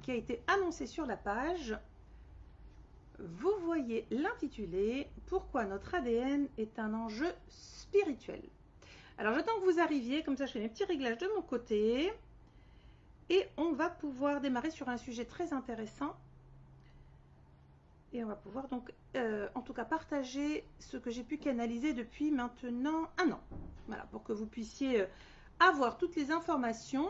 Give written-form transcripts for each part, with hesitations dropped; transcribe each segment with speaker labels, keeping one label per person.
Speaker 1: qui a été annoncé sur la page. Vous voyez l'intitulé « Pourquoi notre ADN est un enjeu spirituel ». Alors j'attends que vous arriviez, comme ça je fais mes petits réglages de mon côté. Et on va pouvoir démarrer sur un sujet très intéressant. Et on va pouvoir donc, en tout cas, partager ce que j'ai pu canaliser depuis maintenant un an. Voilà, pour que vous puissiez avoir toutes les informations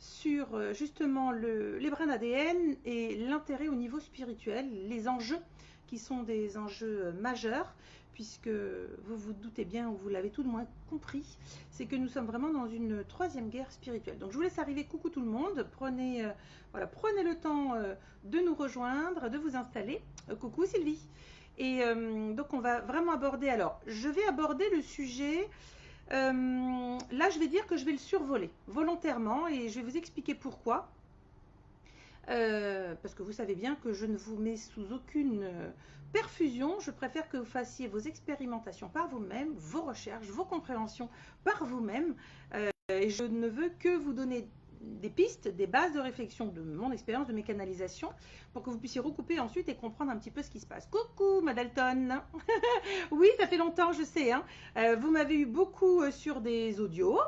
Speaker 1: sur justement les brins d'ADN et l'intérêt au niveau spirituel, les enjeux qui sont des enjeux majeurs, puisque vous vous doutez bien, ou vous l'avez tout de moins compris, c'est que nous sommes vraiment dans une troisième guerre spirituelle. Donc je vous laisse arriver, coucou tout le monde, prenez, voilà, prenez le temps de nous rejoindre, de vous installer. Coucou Sylvie. Et donc on va vraiment aborder, alors je vais aborder le sujet... là, je vais dire que je vais le survoler volontairement et je vais vous expliquer pourquoi. Parce que vous savez bien que je ne vous mets sous aucune perfusion. Je préfère que vous fassiez vos expérimentations par vous-même, vos recherches, vos compréhensions par vous-même. Et je ne veux que vous donner des pistes, des bases de réflexion de mon expérience, de mes canalisations, pour que vous puissiez recouper ensuite et comprendre un petit peu ce qui se passe. Coucou Madalton. Oui, ça fait longtemps, je sais. Hein. Vous m'avez eu beaucoup sur des audios.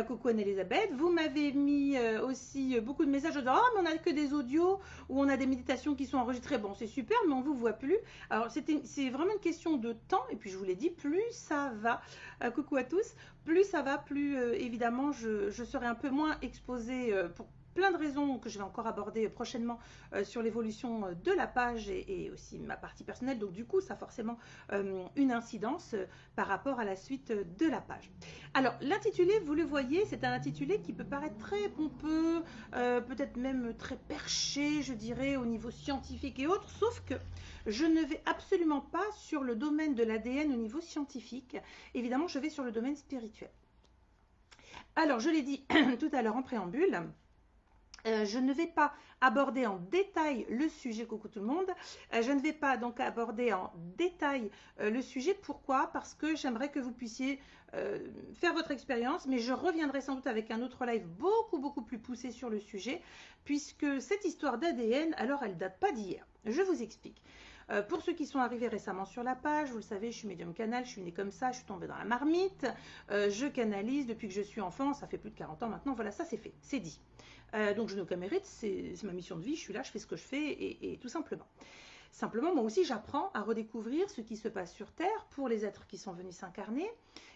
Speaker 1: Coucou Anne-Elisabeth. Vous m'avez mis aussi beaucoup de messages en disant « Oh, mais on n'a que des audios ou on a des méditations qui sont enregistrées. » Bon, c'est super, mais on ne vous voit plus. Alors, c'est vraiment une question de temps. Et puis, je vous l'ai dit, plus ça va. Coucou à tous. Plus ça va, plus évidemment, je serai un peu moins exposée pour plein de raisons que je vais encore aborder prochainement sur l'évolution de la page et aussi ma partie personnelle. Donc du coup, ça a forcément une incidence par rapport à la suite de la page. Alors l'intitulé, vous le voyez, c'est un intitulé qui peut paraître très pompeux, peut-être même très perché, je dirais, au niveau scientifique et autres, sauf que je ne vais absolument pas sur le domaine de l'ADN au niveau scientifique. Évidemment, je vais sur le domaine spirituel. Alors, je l'ai dit tout à l'heure en préambule, je ne vais pas aborder en détail le sujet, coucou tout le monde, je ne vais pas donc aborder en détail le sujet. Pourquoi? Parce que j'aimerais que vous puissiez faire votre expérience, mais je reviendrai sans doute avec un autre live beaucoup plus poussé sur le sujet, puisque cette histoire d'ADN, alors elle ne date pas d'hier. Je vous explique. Pour ceux qui sont arrivés récemment sur la page, vous le savez, je suis médium canal, je suis née comme ça, je suis tombée dans la marmite, je canalise depuis que je suis enfant, ça fait plus de 40 ans maintenant, voilà, ça c'est fait, c'est dit. Donc je n'ai aucun mérite, c'est ma mission de vie, je suis là, je fais ce que je fais et tout simplement. Simplement, moi aussi, j'apprends à redécouvrir ce qui se passe sur Terre pour les êtres qui sont venus s'incarner.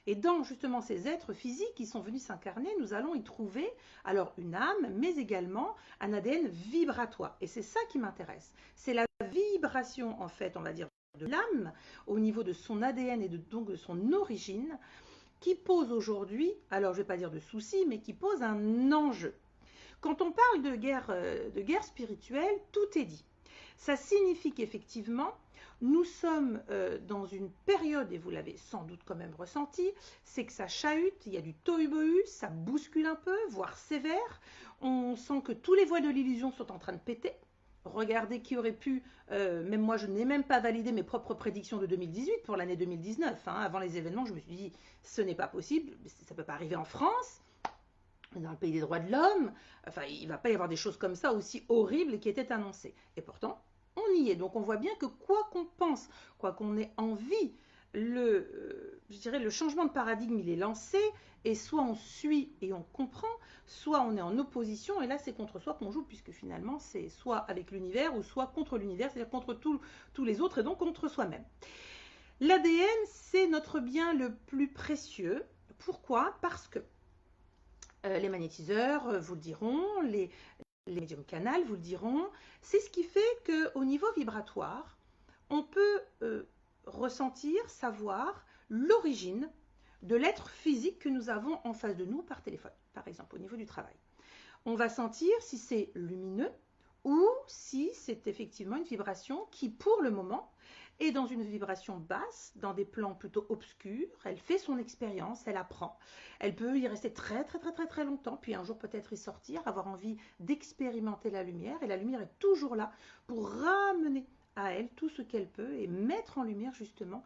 Speaker 1: Et dans justement ces êtres physiques qui sont venus s'incarner, nous allons y trouver alors une âme, mais également un ADN vibratoire. Et c'est ça qui m'intéresse. C'est la vibration, en fait, on va dire, de l'âme au niveau de son ADN et donc de son origine, qui pose aujourd'hui, alors je ne vais pas dire de soucis, mais qui pose un enjeu. Quand on parle de guerre spirituelle, tout est dit. Ça signifie qu'effectivement, nous sommes dans une période, et vous l'avez sans doute quand même ressenti, c'est que ça chahute, il y a du tohu-bohu, ça bouscule un peu, voire sévère. On sent que tous les voiles de l'illusion sont en train de péter. Regardez qui aurait pu, même moi je n'ai même pas validé mes propres prédictions de 2018 pour l'année 2019. Hein. Avant les événements, je me suis dit, ce n'est pas possible, ça ne peut pas arriver en France. Dans le pays des droits de l'homme, enfin, il ne va pas y avoir des choses comme ça aussi horribles qui étaient annoncées. Et pourtant, on y est. Donc, on voit bien que quoi qu'on pense, quoi qu'on ait envie, je dirais le changement de paradigme, il est lancé. Et soit on suit et on comprend, soit on est en opposition. Et là, c'est contre soi qu'on joue, puisque finalement, c'est soit avec l'univers ou soit contre l'univers, c'est-à-dire contre tous les autres et donc contre soi-même. L'ADN, c'est notre bien le plus précieux. Pourquoi? Parce que les magnétiseurs vous le diront, les médiums canal vous le diront. C'est ce qui fait qu'au niveau vibratoire, on peut ressentir, savoir l'origine de l'être physique que nous avons en face de nous par téléphone, par exemple, au niveau du travail. On va sentir si c'est lumineux ou si c'est effectivement une vibration qui, pour le moment, est dans une vibration basse, dans des plans plutôt obscurs. Elle fait son expérience, elle apprend. Elle peut y rester très longtemps, puis un jour peut-être y sortir, avoir envie d'expérimenter la lumière. Et la lumière est toujours là pour ramener à elle tout ce qu'elle peut et mettre en lumière justement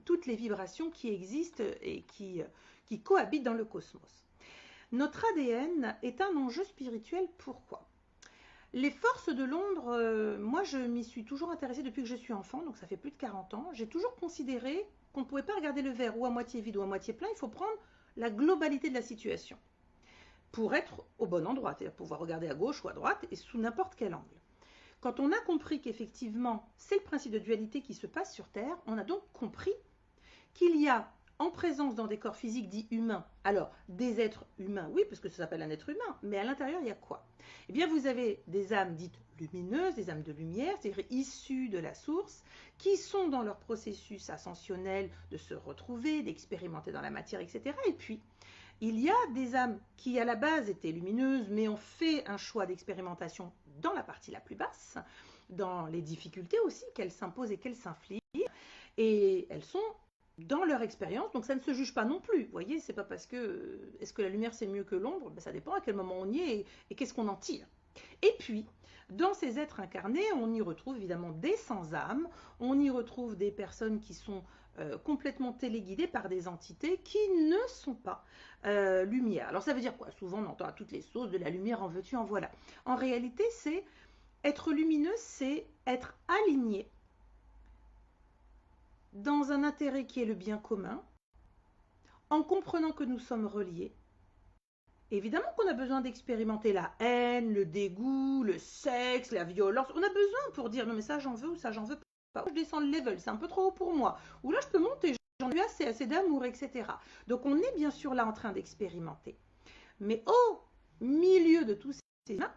Speaker 1: toutes les vibrations qui existent et qui cohabitent dans le cosmos. Notre ADN est un enjeu spirituel. Pourquoi ? Les forces de l'ombre, moi je m'y suis toujours intéressée depuis que je suis enfant, donc ça fait plus de 40 ans. J'ai toujours considéré qu'on ne pouvait pas regarder le verre ou à moitié vide ou à moitié plein, il faut prendre la globalité de la situation pour être au bon endroit, c'est-à-dire pouvoir regarder à gauche ou à droite et sous n'importe quel angle. Quand on a compris qu'effectivement c'est le principe de dualité qui se passe sur Terre, on a donc compris qu'il y a en présence dans des corps physiques dits humains, alors des êtres humains, oui, parce que ça s'appelle un être humain, mais à l'intérieur, il y a quoi? Eh bien, vous avez des âmes dites lumineuses, des âmes de lumière, c'est-à-dire issues de la source, qui sont dans leur processus ascensionnel de se retrouver, d'expérimenter dans la matière, etc. Et puis, il y a des âmes qui, à la base, étaient lumineuses, mais ont fait un choix d'expérimentation dans la partie la plus basse, dans les difficultés aussi qu'elles s'imposent et qu'elles s'infligent, et elles sont dans leur expérience, donc ça ne se juge pas non plus. Vous voyez, c'est pas parce que est-ce que la lumière c'est mieux que l'ombre, ben, ça dépend à quel moment on y est et qu'est-ce qu'on en tire. Et puis, dans ces êtres incarnés, on y retrouve évidemment des sans-âme, on y retrouve des personnes qui sont complètement téléguidées par des entités qui ne sont pas lumière. Alors ça veut dire quoi? Souvent on entend à toutes les sauces de la lumière en veux-tu, en voilà. En réalité, c'est être lumineux, c'est être aligné dans un intérêt qui est le bien commun, en comprenant que nous sommes reliés. Évidemment qu'on a besoin d'expérimenter la haine, le dégoût, le sexe, la violence. On a besoin pour dire non mais ça j'en veux ou ça j'en veux pas. Je descends le level, c'est un peu trop haut pour moi. Ou là je peux monter, j'en ai assez, assez d'amour, etc. Donc on est bien sûr là en train d'expérimenter. Mais au milieu de tous ces humains,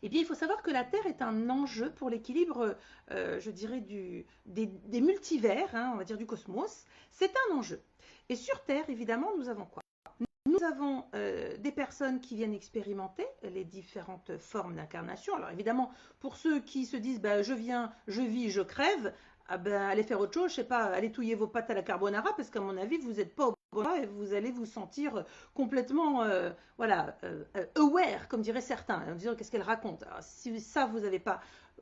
Speaker 1: eh bien, il faut savoir que la Terre est un enjeu pour l'équilibre, je dirais, des multivers, hein, on va dire du cosmos. C'est un enjeu. Et sur Terre, évidemment, nous avons quoi? Nous avons des personnes qui viennent expérimenter les différentes formes d'incarnation. Alors évidemment, pour ceux qui se disent bah, je viens, je vis, je crève, ah ben, allez faire autre chose, je sais pas, allez touiller vos pâtes à la carbonara, parce qu'à mon avis, vous n'êtes pas au bon endroit et vous allez vous sentir complètement voilà, aware, comme diraient certains, en disant qu'est-ce qu'elle raconte. Alors, si ça, vous n'avez pas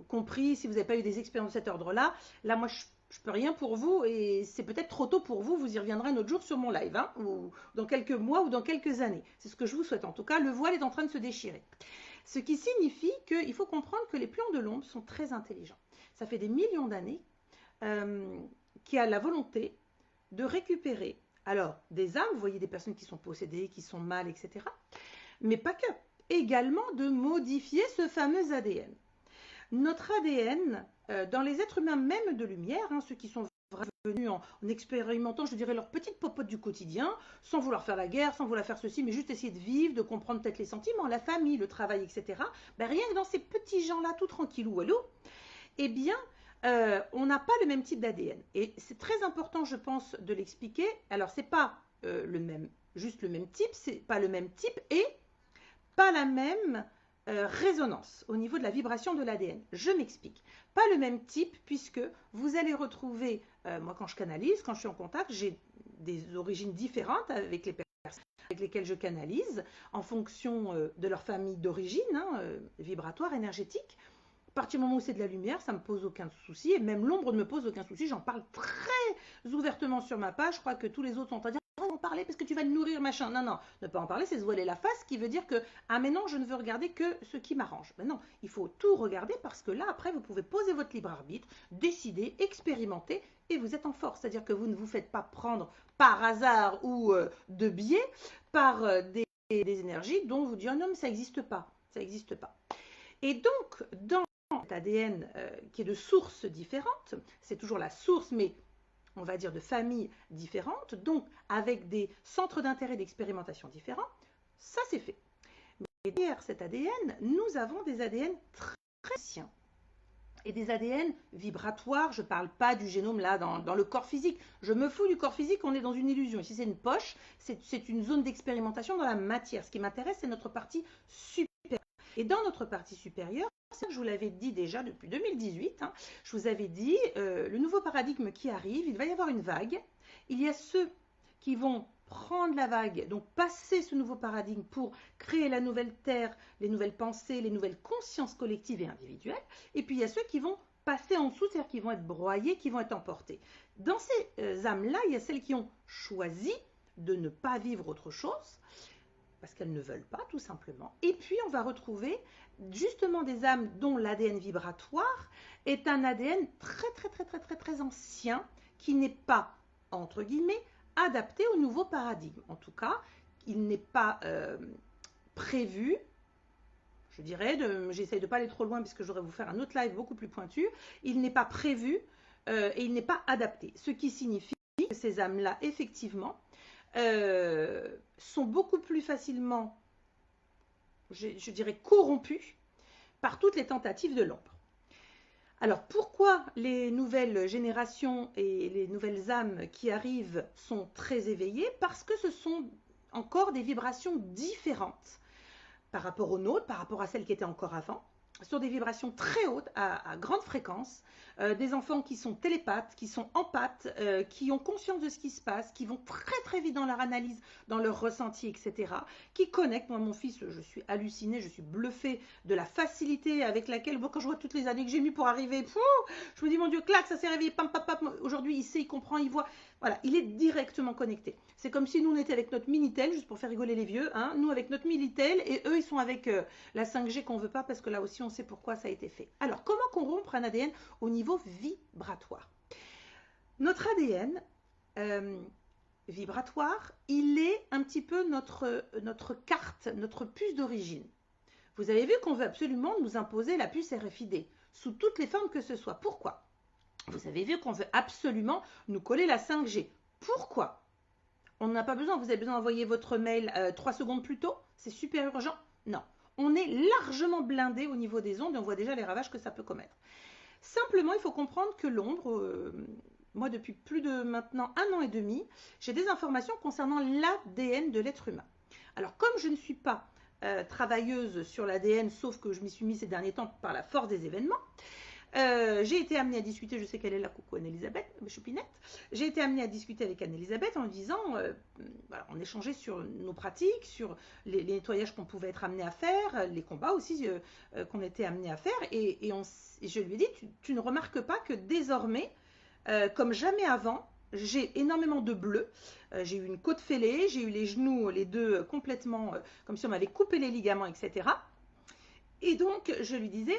Speaker 1: compris, si vous n'avez pas eu des expériences de cet ordre-là, là, moi, je peux rien pour vous et c'est peut-être trop tôt pour vous, vous y reviendrez un autre jour sur mon live, hein, ou dans quelques mois ou dans quelques années. C'est ce que je vous souhaite. En tout cas, le voile est en train de se déchirer. Ce qui signifie qu'il faut comprendre que les plans de l'ombre sont très intelligents. Ça fait des millions d'années qui a la volonté de récupérer, alors des âmes, vous voyez des personnes qui sont possédées, qui sont mal, etc. Mais pas que. Également de modifier ce fameux ADN. Notre ADN, dans les êtres humains même de lumière, hein, ceux qui sont venus en expérimentant, je dirais, leur petite popote du quotidien, sans vouloir faire la guerre, sans vouloir faire ceci, mais juste essayer de vivre, de comprendre peut-être les sentiments, la famille, le travail, etc. Ben, rien que dans ces petits gens-là, tout tranquillou, walou, eh bien, on n'a pas le même type d'ADN. Et c'est très important, je pense, de l'expliquer. Alors, c'est pas juste le même type, c'est pas le même type et pas la même résonance au niveau de la vibration de l'ADN. Je m'explique. Pas le même type puisque vous allez retrouver, moi quand je canalise, quand je suis en contact, j'ai des origines différentes avec les personnes avec lesquelles je canalise en fonction de leur famille d'origine, hein, vibratoire, énergétique. À partir du moment où c'est de la lumière, ça ne me pose aucun souci, et même l'ombre ne me pose aucun souci, j'en parle très ouvertement sur ma page, je crois que tous les autres sont en train de dire en parler parce que tu vas le nourrir, machin. Non, non, ne pas en parler, c'est se voiler la face, qui veut dire que, ah mais non, je ne veux regarder que ce qui m'arrange. Ben non, il faut tout regarder parce que là, après, vous pouvez poser votre libre arbitre, décider, expérimenter, et vous êtes en force. C'est-à-dire que vous ne vous faites pas prendre par hasard ou de biais par des énergies dont vous dites, oh non, mais ça n'existe pas, ça n'existe pas. Et donc, dans cet ADN qui est de sources différentes, c'est toujours la source, mais on va dire de familles différentes, donc avec des centres d'intérêt d'expérimentation différents, ça c'est fait. Mais derrière cet ADN, nous avons des ADN très anciens et des ADN vibratoires. Je ne parle pas du génome là dans le corps physique. Je me fous du corps physique, on est dans une illusion. Ici c'est une poche, c'est une zone d'expérimentation dans la matière. Ce qui m'intéresse, c'est notre partie supérieure. Et dans notre partie supérieure, je vous l'avais dit déjà depuis 2018, hein, je vous avais dit, le nouveau paradigme qui arrive, il va y avoir une vague. Il y a ceux qui vont prendre la vague, donc passer ce nouveau paradigme pour créer la nouvelle terre, les nouvelles pensées, les nouvelles consciences collectives et individuelles. Et puis il y a ceux qui vont passer en dessous, c'est-à-dire qui vont être broyés, qui vont être emportés. Dans ces âmes-là, il y a celles qui ont choisi de ne pas vivre autre chose, parce qu'elles ne veulent pas, tout simplement. Et puis, on va retrouver justement des âmes dont l'ADN vibratoire est un ADN très ancien, qui n'est pas, entre guillemets, adapté au nouveau paradigme. En tout cas, il n'est pas prévu, je dirais, j'essaye de ne pas aller trop loin parce que j'aurais vous faire un autre live beaucoup plus pointu, il n'est pas prévu et il n'est pas adapté. Ce qui signifie que ces âmes-là, effectivement, sont beaucoup plus facilement, je dirais, corrompues par toutes les tentatives de l'ombre. Alors, pourquoi les nouvelles générations et les nouvelles âmes qui arrivent sont très éveillées? Parce que ce sont encore des vibrations différentes par rapport aux nôtres, par rapport à celles qui étaient encore avant, sur des vibrations très hautes, à grande fréquence, des enfants qui sont télépathes, qui sont empathes, qui ont conscience de ce qui se passe, qui vont très vite dans leur analyse, dans leur ressenti, etc., qui connectent. Moi, mon fils, je suis hallucinée, je suis bluffée de la facilité avec laquelle, quand je vois toutes les années que j'ai mis pour arriver, je me dis, mon Dieu, clac, ça s'est réveillé, pam, pam, pam, aujourd'hui, il sait, il comprend, il voit. Voilà, il est directement connecté. C'est comme si nous, on était avec notre Minitel, juste pour faire rigoler les vieux, hein, nous avec notre Minitel, et eux, ils sont avec la 5G qu'on ne veut pas, parce que là aussi, on sait pourquoi ça a été fait. Alors, comment corrompre un ADN au niveau vibratoire? Notre ADN vibratoire, il est un petit peu notre carte, notre puce d'origine. Vous avez vu qu'on veut absolument nous imposer la puce RFID, sous toutes les formes que ce soit. Pourquoi? Vous avez vu qu'on veut absolument nous coller la 5G. Pourquoi? On n'a pas besoin, vous avez besoin d'envoyer votre mail 3 secondes plus tôt? C'est super urgent? Non. On est largement blindé au niveau des ondes et on voit déjà les ravages que ça peut commettre. Simplement, il faut comprendre que l'ombre, moi depuis plus de maintenant 1 an et demi, j'ai des informations concernant l'ADN de l'être humain. Alors comme je ne suis pas travailleuse sur l'ADN, sauf que je m'y suis mis ces derniers temps par la force des événements, j'ai été amenée à discuter, je sais qu'elle est là, coucou Anne-Elisabeth, Choupinette, j'ai été amenée à discuter avec Anne-Elisabeth en lui disant, voilà, on échangeait sur nos pratiques, sur les nettoyages qu'on pouvait être amené à faire, les combats aussi qu'on était amené à faire, et je lui ai dit, tu ne remarques pas que désormais, comme jamais avant, j'ai énormément de bleu, j'ai eu une côte fêlée, j'ai eu les genoux, les deux complètement, comme si on m'avait coupé les ligaments, etc. Et donc, je lui disais,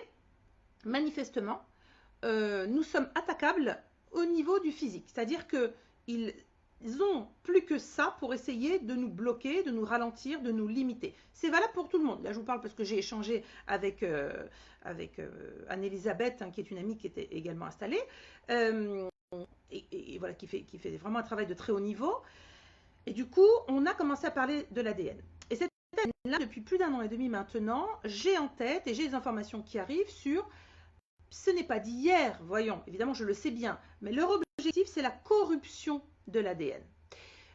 Speaker 1: manifestement, nous sommes attaquables au niveau du physique. C'est-à-dire qu'ils ont plus que ça pour essayer de nous bloquer, de nous ralentir, de nous limiter. C'est valable pour tout le monde. Là, je vous parle parce que j'ai échangé avec Anne-Elisabeth, hein, qui est une amie qui était également installée, et voilà, qui fait vraiment un travail de très haut niveau. Et du coup, on a commencé à parler de l'ADN. Et cette ADN-là, depuis plus d'1 an et demi maintenant, j'ai en tête, et j'ai des informations qui arrivent sur... Ce n'est pas d'hier, voyons, évidemment je le sais bien, mais leur objectif c'est la corruption de l'ADN.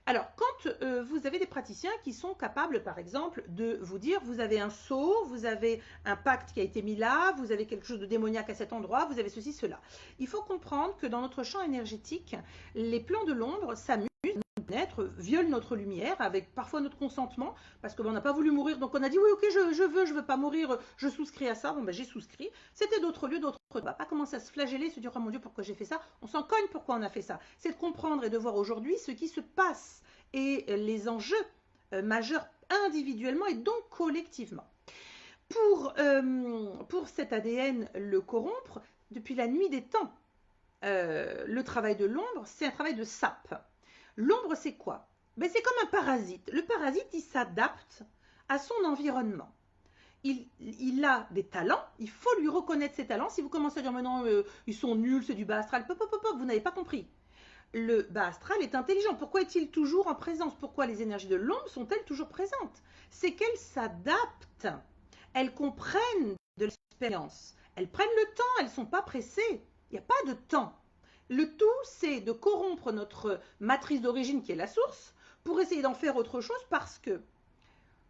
Speaker 1: Alors quand vous avez des praticiens qui sont capables par exemple de vous dire vous avez un sceau, vous avez un pacte qui a été mis là, vous avez quelque chose de démoniaque à cet endroit, vous avez ceci, cela. Il faut comprendre que dans notre champ énergétique, les plans de l'ombre s'amusent, violent notre lumière avec parfois notre consentement parce qu'on n'a pas voulu mourir, donc on a dit oui ok je veux pas mourir, je souscris à ça, bon ben j'ai souscrit, c'était d'autres lieux, on va pas commencer à se flageller, se dire oh mon Dieu pourquoi j'ai fait ça, on s'en cogne pourquoi on a fait ça, c'est de comprendre et de voir aujourd'hui ce qui se passe et les enjeux majeurs individuellement et donc collectivement. Pour cet ADN le corrompre, depuis la nuit des temps, le travail de l'ombre c'est un travail de sape. L'ombre, c'est quoi? Ben, c'est comme un parasite. Le parasite, il s'adapte à son environnement. Il a des talents, il faut lui reconnaître ses talents. Si vous commencez à dire, mais non, ils sont nuls, c'est du bas astral, vous n'avez pas compris. Le bas astral est intelligent. Pourquoi est-il toujours en présence? Pourquoi les énergies de l'ombre sont-elles toujours présentes? C'est qu'elles s'adaptent. Elles comprennent de l'expérience. Elles prennent le temps, elles ne sont pas pressées. Il n'y a pas de temps. Le tout, c'est de corrompre notre matrice d'origine qui est la source pour essayer d'en faire autre chose parce que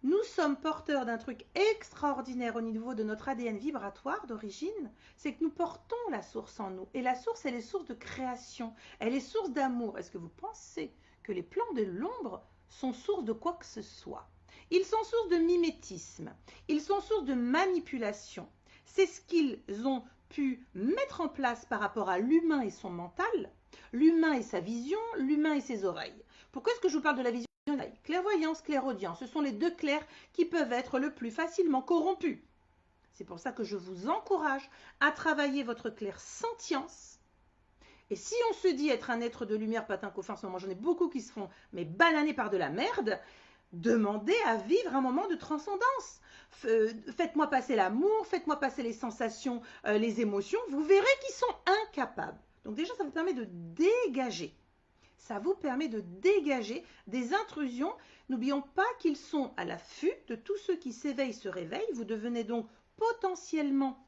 Speaker 1: nous sommes porteurs d'un truc extraordinaire au niveau de notre ADN vibratoire d'origine, c'est que nous portons la source en nous. Et la source, elle est source de création, elle est source d'amour. Est-ce que vous pensez que les plans de l'ombre sont source de quoi que ce soit? Ils sont source de mimétisme, ils sont source de manipulation. C'est ce qu'ils ont pu mettre en place par rapport à l'humain et son mental, l'humain et sa vision, l'humain et ses oreilles. Pourquoi est-ce que je vous parle de la vision Clairvoyance, clairaudience, ce sont les deux clairs qui peuvent être le plus facilement corrompus. C'est pour ça que je vous encourage à travailler votre clairsentience. Et si on se dit être un être de lumière, patin qu'au fin, en ce moment, j'en ai beaucoup qui se font mais bananer par de la merde, demandez à vivre un moment de transcendance. Faites-moi passer l'amour, faites-moi passer les sensations, les émotions, vous verrez qu'ils sont incapables. Donc déjà, ça vous permet de dégager. Ça vous permet de dégager des intrusions. N'oublions pas qu'ils sont à l'affût de tous ceux qui s'éveillent, se réveillent. Vous devenez donc potentiellement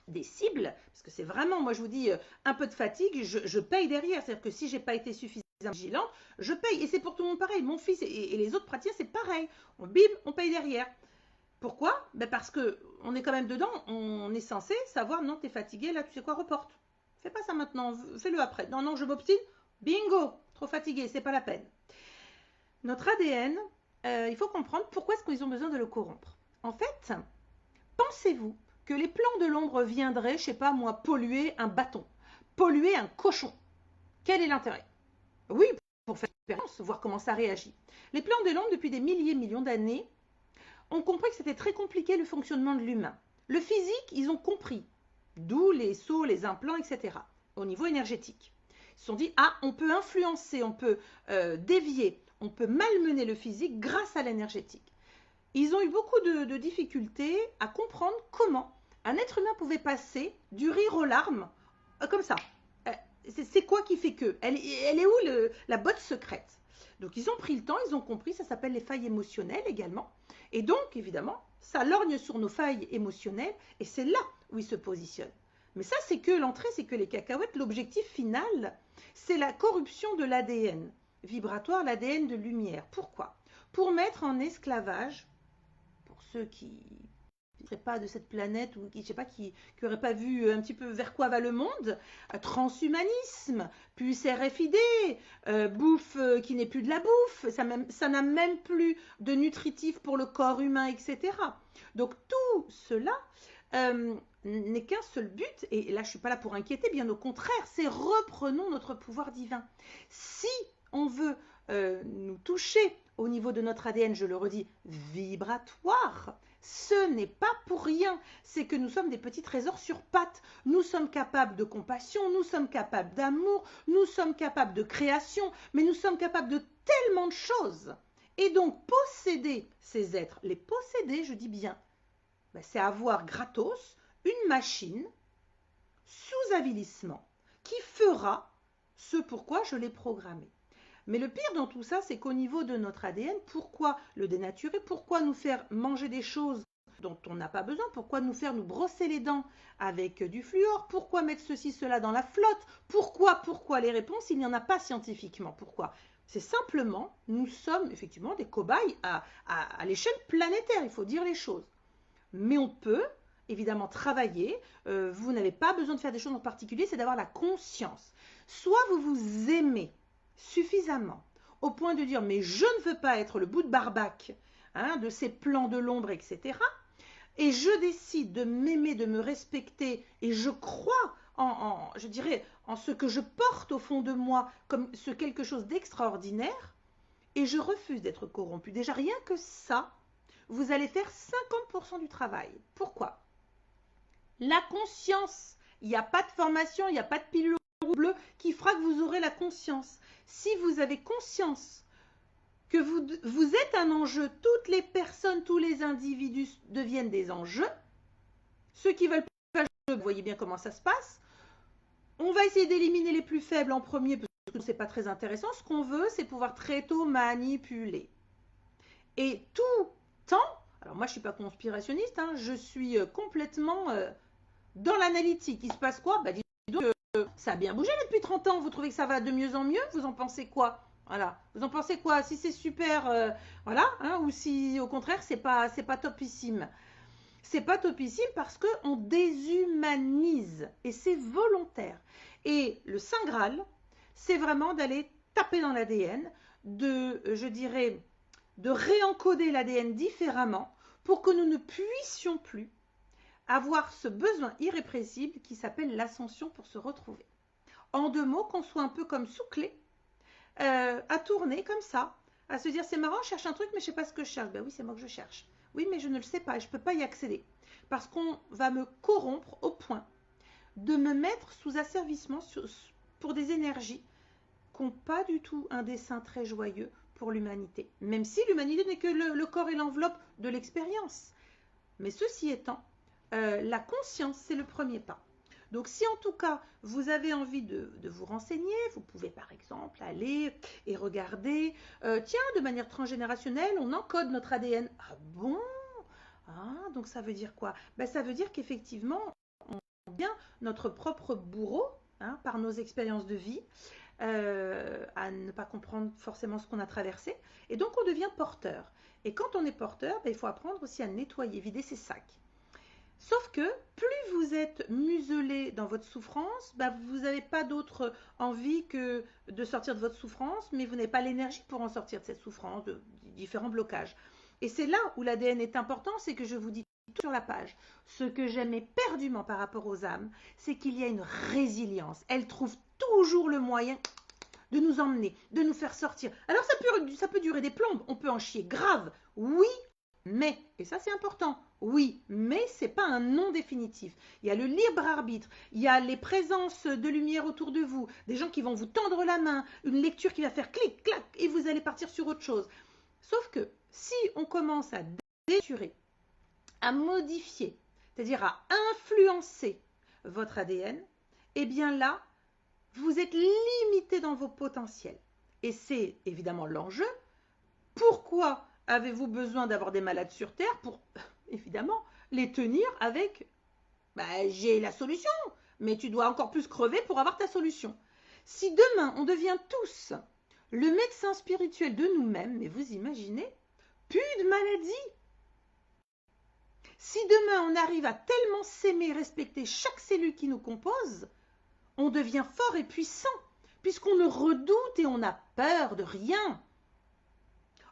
Speaker 1: des cibles, parce que c'est vraiment, moi je vous dis, un peu de fatigue, je paye derrière. C'est-à-dire que si je n'ai pas été suffisamment vigilante, je paye. Et c'est pour tout le monde pareil. Mon fils et les autres praticiens, c'est pareil. On paye derrière. Pourquoi? Parce qu'on est quand même dedans, on est censé savoir, non, t'es fatigué, là, tu sais quoi, reporte. Fais pas ça maintenant, fais-le après. Non, je m'obstine. Bingo, trop fatigué, c'est pas la peine. Notre ADN, il faut comprendre pourquoi est-ce qu'ils ont besoin de le corrompre. En fait, pensez-vous que les plans de l'ombre viendraient, je sais pas moi, polluer un bâton, polluer un cochon? Quel est l'intérêt? Oui, pour faire une expérience, voir comment ça réagit. Les plans de l'ombre, depuis des milliers, millions d'années, ont compris que c'était très compliqué le fonctionnement de l'humain. Le physique, ils ont compris, d'où les sauts, les implants, etc., au niveau énergétique. Ils se sont dit, on peut influencer, on peut dévier, on peut malmener le physique grâce à l'énergétique. Ils ont eu beaucoup de difficultés à comprendre comment un être humain pouvait passer du rire aux larmes, comme ça. C'est quoi qui fait que? Elle est où la botte secrète? Donc ils ont pris le temps, ils ont compris, ça s'appelle les failles émotionnelles également. Et donc, évidemment, ça lorgne sur nos failles émotionnelles et c'est là où ils se positionnent. Mais ça, c'est que l'entrée, c'est que les cacahuètes. L'objectif final, c'est la corruption de l'ADN vibratoire, l'ADN de lumière. Pourquoi? Pour mettre en esclavage, pour ceux qui ne seraient pas de cette planète ou qui, je sais pas, qui n'auraient pas vu un petit peu vers quoi va le monde, transhumanisme, plus RFID, bouffe qui n'est plus de la bouffe, ça n'a même plus de nutritif pour le corps humain, etc. Donc tout cela n'est qu'un seul but, et là je ne suis pas là pour inquiéter, bien au contraire, c'est reprenons notre pouvoir divin. Si on veut nous toucher au niveau de notre ADN, je le redis, vibratoire, ce n'est pas pour rien, c'est que nous sommes des petits trésors sur pattes. Nous sommes capables de compassion, nous sommes capables d'amour, nous sommes capables de création, mais nous sommes capables de tellement de choses. Et donc posséder ces êtres, les posséder, je dis bien, c'est avoir gratos une machine sous avilissement qui fera ce pourquoi je l'ai programmé. Mais le pire dans tout ça, c'est qu'au niveau de notre ADN, pourquoi le dénaturer? Pourquoi nous faire manger des choses dont on n'a pas besoin? Pourquoi nous faire nous brosser les dents avec du fluor? Pourquoi mettre ceci, cela dans la flotte? Pourquoi les réponses? Il n'y en a pas scientifiquement. Pourquoi? C'est simplement, nous sommes effectivement des cobayes à l'échelle planétaire, il faut dire les choses. Mais on peut évidemment travailler, vous n'avez pas besoin de faire des choses en particulier, c'est d'avoir la conscience. Soit vous vous aimez suffisamment au point de dire mais je ne veux pas être le bout de barbac de ces plans de l'ombre, etc. Et je décide de m'aimer, de me respecter et je crois je dirais, en ce que je porte au fond de moi comme ce quelque chose d'extraordinaire et je refuse d'être corrompu. Déjà rien que ça, vous allez faire 50% du travail. Pourquoi? La conscience. Il n'y a pas de formation, il n'y a pas de pilule bleue qui fera que vous aurez la conscience. Si vous avez conscience que vous êtes un enjeu, toutes les personnes, tous les individus deviennent des enjeux. Ceux qui veulent pas jouer, vous voyez bien comment ça se passe. On va essayer d'éliminer les plus faibles en premier parce que c'est pas très intéressant. Ce qu'on veut, c'est pouvoir très tôt manipuler. Et tout temps, alors moi je suis pas conspirationniste, je suis complètement dans l'analytique. Il se passe quoi? Dis donc, ça a bien bougé là, depuis 30 ans. Vous trouvez que ça va de mieux en mieux? Vous en pensez quoi? Voilà. Vous en pensez quoi? Si c'est super, voilà, ou si au contraire c'est pas topissime. C'est pas topissime parce qu'on déshumanise et c'est volontaire. Et le Saint Graal, c'est vraiment d'aller taper dans l'ADN, je dirais, de réencoder l'ADN différemment pour que nous ne puissions plus avoir ce besoin irrépressible qui s'appelle l'ascension pour se retrouver. En deux mots, qu'on soit un peu comme sous clé, à tourner comme ça, à se dire c'est marrant, je cherche un truc mais je ne sais pas ce que je cherche. Ben oui, c'est moi que je cherche. Oui, mais je ne le sais pas et je ne peux pas y accéder. Parce qu'on va me corrompre au point de me mettre sous asservissement pour des énergies qui n'ont pas du tout un dessein très joyeux pour l'humanité. Même si l'humanité n'est que le corps et l'enveloppe de l'expérience. Mais ceci étant, la conscience, c'est le premier pas. Donc si en tout cas vous avez envie de vous renseigner, vous pouvez par exemple aller et regarder, tiens, de manière transgénérationnelle, on encode notre ADN. Ah bon? Ah, donc ça veut dire quoi? Ben, ça veut dire qu'effectivement, on devient notre propre bourreau, hein, par nos expériences de vie, à ne pas comprendre forcément ce qu'on a traversé. Et donc on devient porteur. Et quand on est porteur, ben, il faut apprendre aussi à nettoyer, vider ses sacs. Sauf que plus vous êtes muselé dans votre souffrance, bah vous n'avez pas d'autre envie que de sortir de votre souffrance, mais vous n'avez pas l'énergie pour en sortir de cette souffrance, de différents blocages. Et c'est là où l'ADN est important, c'est que je vous dis tout sur la page. Ce que j'aime éperdument par rapport aux âmes, c'est qu'il y a une résilience. Elles trouvent toujours le moyen de nous emmener, de nous faire sortir. Alors ça peut durer des plombes, on peut en chier grave, oui, mais, et ça c'est important, oui, mais c'est pas un non définitif. Il y a le libre arbitre, il y a les présences de lumière autour de vous, des gens qui vont vous tendre la main, une lecture qui va faire clic, clac, et vous allez partir sur autre chose. Sauf que si on commence à dénaturer, à modifier, c'est-à-dire à influencer votre ADN, eh bien là, vous êtes limité dans vos potentiels. Et c'est évidemment l'enjeu. Pourquoi avez-vous besoin d'avoir des malades sur Terre pour, évidemment, les tenir avec j'ai la solution, mais tu dois encore plus crever pour avoir ta solution. Si demain, on devient tous le médecin spirituel de nous-mêmes, mais vous imaginez, plus de maladies. Si demain, on arrive à tellement s'aimer, respecter chaque cellule qui nous compose, on devient fort et puissant, puisqu'on ne redoute et on n'a peur de rien.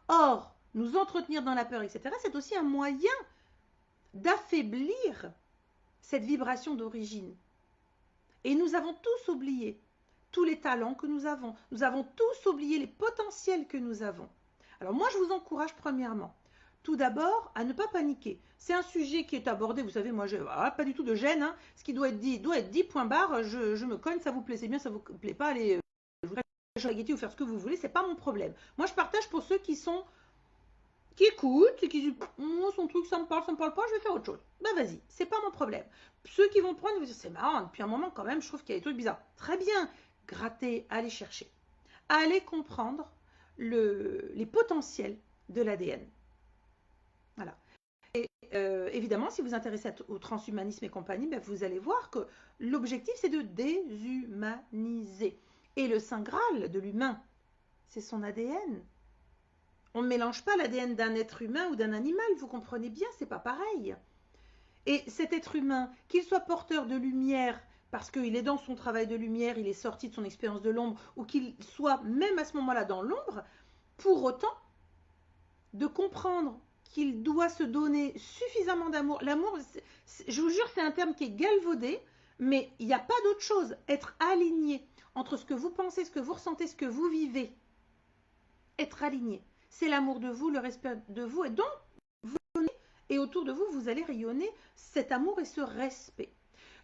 Speaker 1: Or, nous entretenir dans la peur, etc., c'est aussi un moyen d'affaiblir cette vibration d'origine. Et nous avons tous oublié tous les talents que nous avons. Nous avons tous oublié les potentiels que nous avons. Alors moi, je vous encourage premièrement, tout d'abord, à ne pas paniquer. C'est un sujet qui est abordé, vous savez, moi, pas du tout de gêne. Hein. Ce qui doit être dit, point barre, je me cogne, ça vous plaît, c'est bien, ça vous plaît pas, allez, je vous laisse ou faire ce que vous voulez, c'est pas mon problème. Moi, je partage pour ceux qui écoutent et qui disent son truc ça me parle pas, je vais faire autre chose. Ben vas-y, c'est pas mon problème. Ceux qui vont prendre, ils vont dire c'est marrant, depuis un moment quand même, je trouve qu'il y a des trucs bizarres. Très bien, grattez, allez chercher. Allez comprendre les potentiels de l'ADN. Voilà. Et évidemment, si vous vous intéressez au transhumanisme et compagnie, ben vous allez voir que l'objectif c'est de déshumaniser. Et le Saint Graal de l'humain, c'est son ADN. On ne mélange pas l'ADN d'un être humain ou d'un animal, vous comprenez bien, c'est pas pareil. Et cet être humain, qu'il soit porteur de lumière, parce qu'il est dans son travail de lumière, il est sorti de son expérience de l'ombre, ou qu'il soit même à ce moment-là dans l'ombre, pour autant, de comprendre qu'il doit se donner suffisamment d'amour. L'amour, je vous jure, c'est un terme qui est galvaudé, mais il n'y a pas d'autre chose. Être aligné entre ce que vous pensez, ce que vous ressentez, ce que vous vivez. Être aligné. C'est l'amour de vous, le respect de vous, et donc, vous donnez, et autour de vous, vous allez rayonner cet amour et ce respect.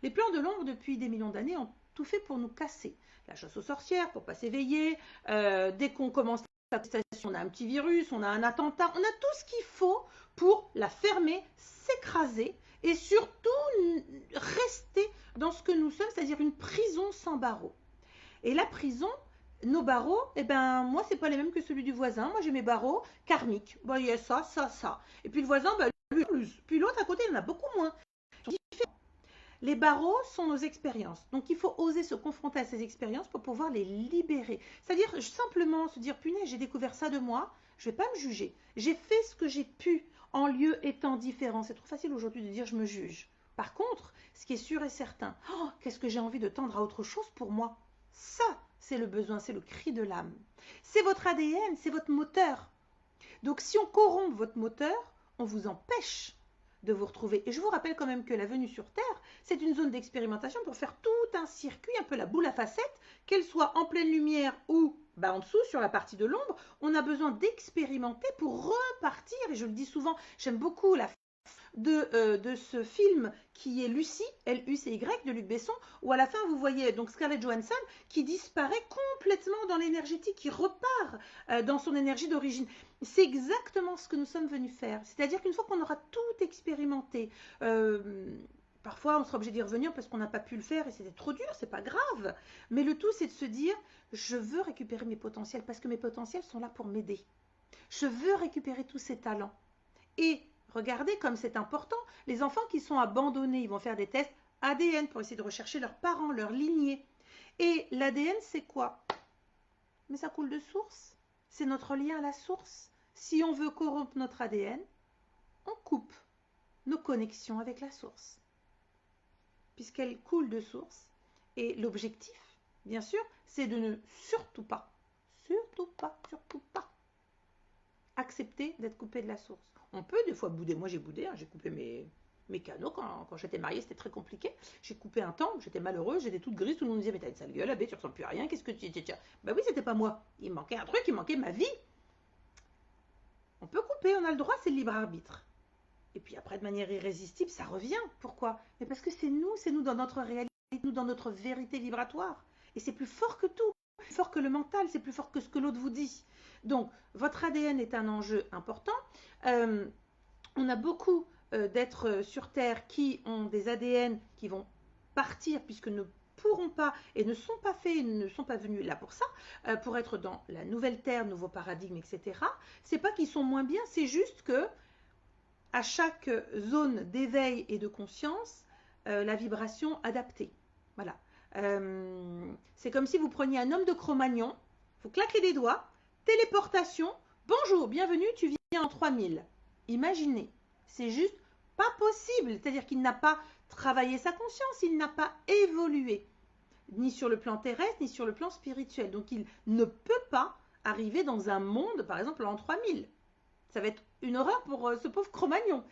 Speaker 1: Les plans de l'ombre, depuis des millions d'années, ont tout fait pour nous casser. La chasse aux sorcières, pour ne pas s'éveiller, dès qu'on commence la prestation, on a un petit virus, on a un attentat, on a tout ce qu'il faut pour la fermer, s'écraser, et surtout rester dans ce que nous sommes, c'est-à-dire une prison sans barreaux. Et la prison, nos barreaux, eh ben, moi, c'est pas les mêmes que celui du voisin. Moi, j'ai mes barreaux karmiques. Bon, il y a ça, ça, ça. Et puis le voisin, ben, lui, plus. Puis l'autre, à côté, il en a beaucoup moins. Les barreaux sont nos expériences. Donc, il faut oser se confronter à ces expériences pour pouvoir les libérer. C'est-à-dire simplement se dire, punaise, j'ai découvert ça de moi, je ne vais pas me juger. J'ai fait ce que j'ai pu en lieu étant différent. C'est trop facile aujourd'hui de dire, je me juge. Par contre, ce qui est sûr et certain, qu'est-ce que j'ai envie de tendre à autre chose pour moi? Ça, c'est le besoin, c'est le cri de l'âme. C'est votre ADN, c'est votre moteur. Donc, si on corrompt votre moteur, on vous empêche de vous retrouver. Et je vous rappelle quand même que la venue sur Terre, c'est une zone d'expérimentation pour faire tout un circuit, un peu la boule à facettes, qu'elle soit en pleine lumière ou en dessous, sur la partie de l'ombre. On a besoin d'expérimenter pour repartir. Et je le dis souvent, j'aime beaucoup la de ce film qui est Lucie, L-U-C-Y, de Luc Besson, où à la fin vous voyez donc Scarlett Johansson qui disparaît complètement dans l'énergétique, qui repart dans son énergie d'origine. C'est exactement ce que nous sommes venus faire. C'est-à-dire qu'une fois qu'on aura tout expérimenté, parfois on sera obligé d'y revenir parce qu'on n'a pas pu le faire et c'était trop dur, c'est pas grave. Mais le tout c'est de se dire, je veux récupérer mes potentiels parce que mes potentiels sont là pour m'aider. Je veux récupérer tous ces talents. Et regardez comme c'est important. Les enfants qui sont abandonnés, ils vont faire des tests ADN pour essayer de rechercher leurs parents, leur lignée. Et l'ADN, c'est quoi? Mais ça coule de source. C'est notre lien à la source. Si on veut corrompre notre ADN, on coupe nos connexions avec la source, puisqu'elle coule de source. Et l'objectif, bien sûr, c'est de ne surtout pas accepter d'être coupé de la source. On peut des fois bouder. Moi, j'ai boudé. J'ai coupé mes canaux quand j'étais mariée. C'était très compliqué. J'ai coupé un temps. J'étais malheureuse. J'étais toute grise. Tout le monde me disait, mais t'as une sale gueule, Abbé, tu ressembles plus à rien. Qu'est-ce que tu... Ben oui, c'était pas moi. Il me manquait un truc. Il manquait ma vie. On peut couper. On a le droit. C'est le libre arbitre. Et puis après, de manière irrésistible, ça revient. Pourquoi? Mais parce que c'est nous dans notre réalité, nous dans notre vérité vibratoire. Et c'est plus fort que tout. Plus fort que le mental. C'est plus fort que ce que l'autre vous dit. Donc, votre ADN est un enjeu important. On a beaucoup d'êtres sur Terre qui ont des ADN qui vont partir puisque ne pourront pas et ne sont pas faits, ne sont pas venus là pour ça, pour être dans la nouvelle Terre, nouveau paradigme, etc. C'est pas qu'ils sont moins bien, c'est juste que à chaque zone d'éveil et de conscience, la vibration adaptée. Voilà. C'est comme si vous preniez un homme de Cro-Magnon, vous claquez des doigts, téléportation, bonjour, bienvenue, tu viens en 3000. Imaginez, c'est juste pas possible, c'est-à-dire qu'il n'a pas travaillé sa conscience, il n'a pas évolué, ni sur le plan terrestre, ni sur le plan spirituel. Donc il ne peut pas arriver dans un monde, par exemple, en 3000. Ça va être une horreur pour ce pauvre Cro-Magnon.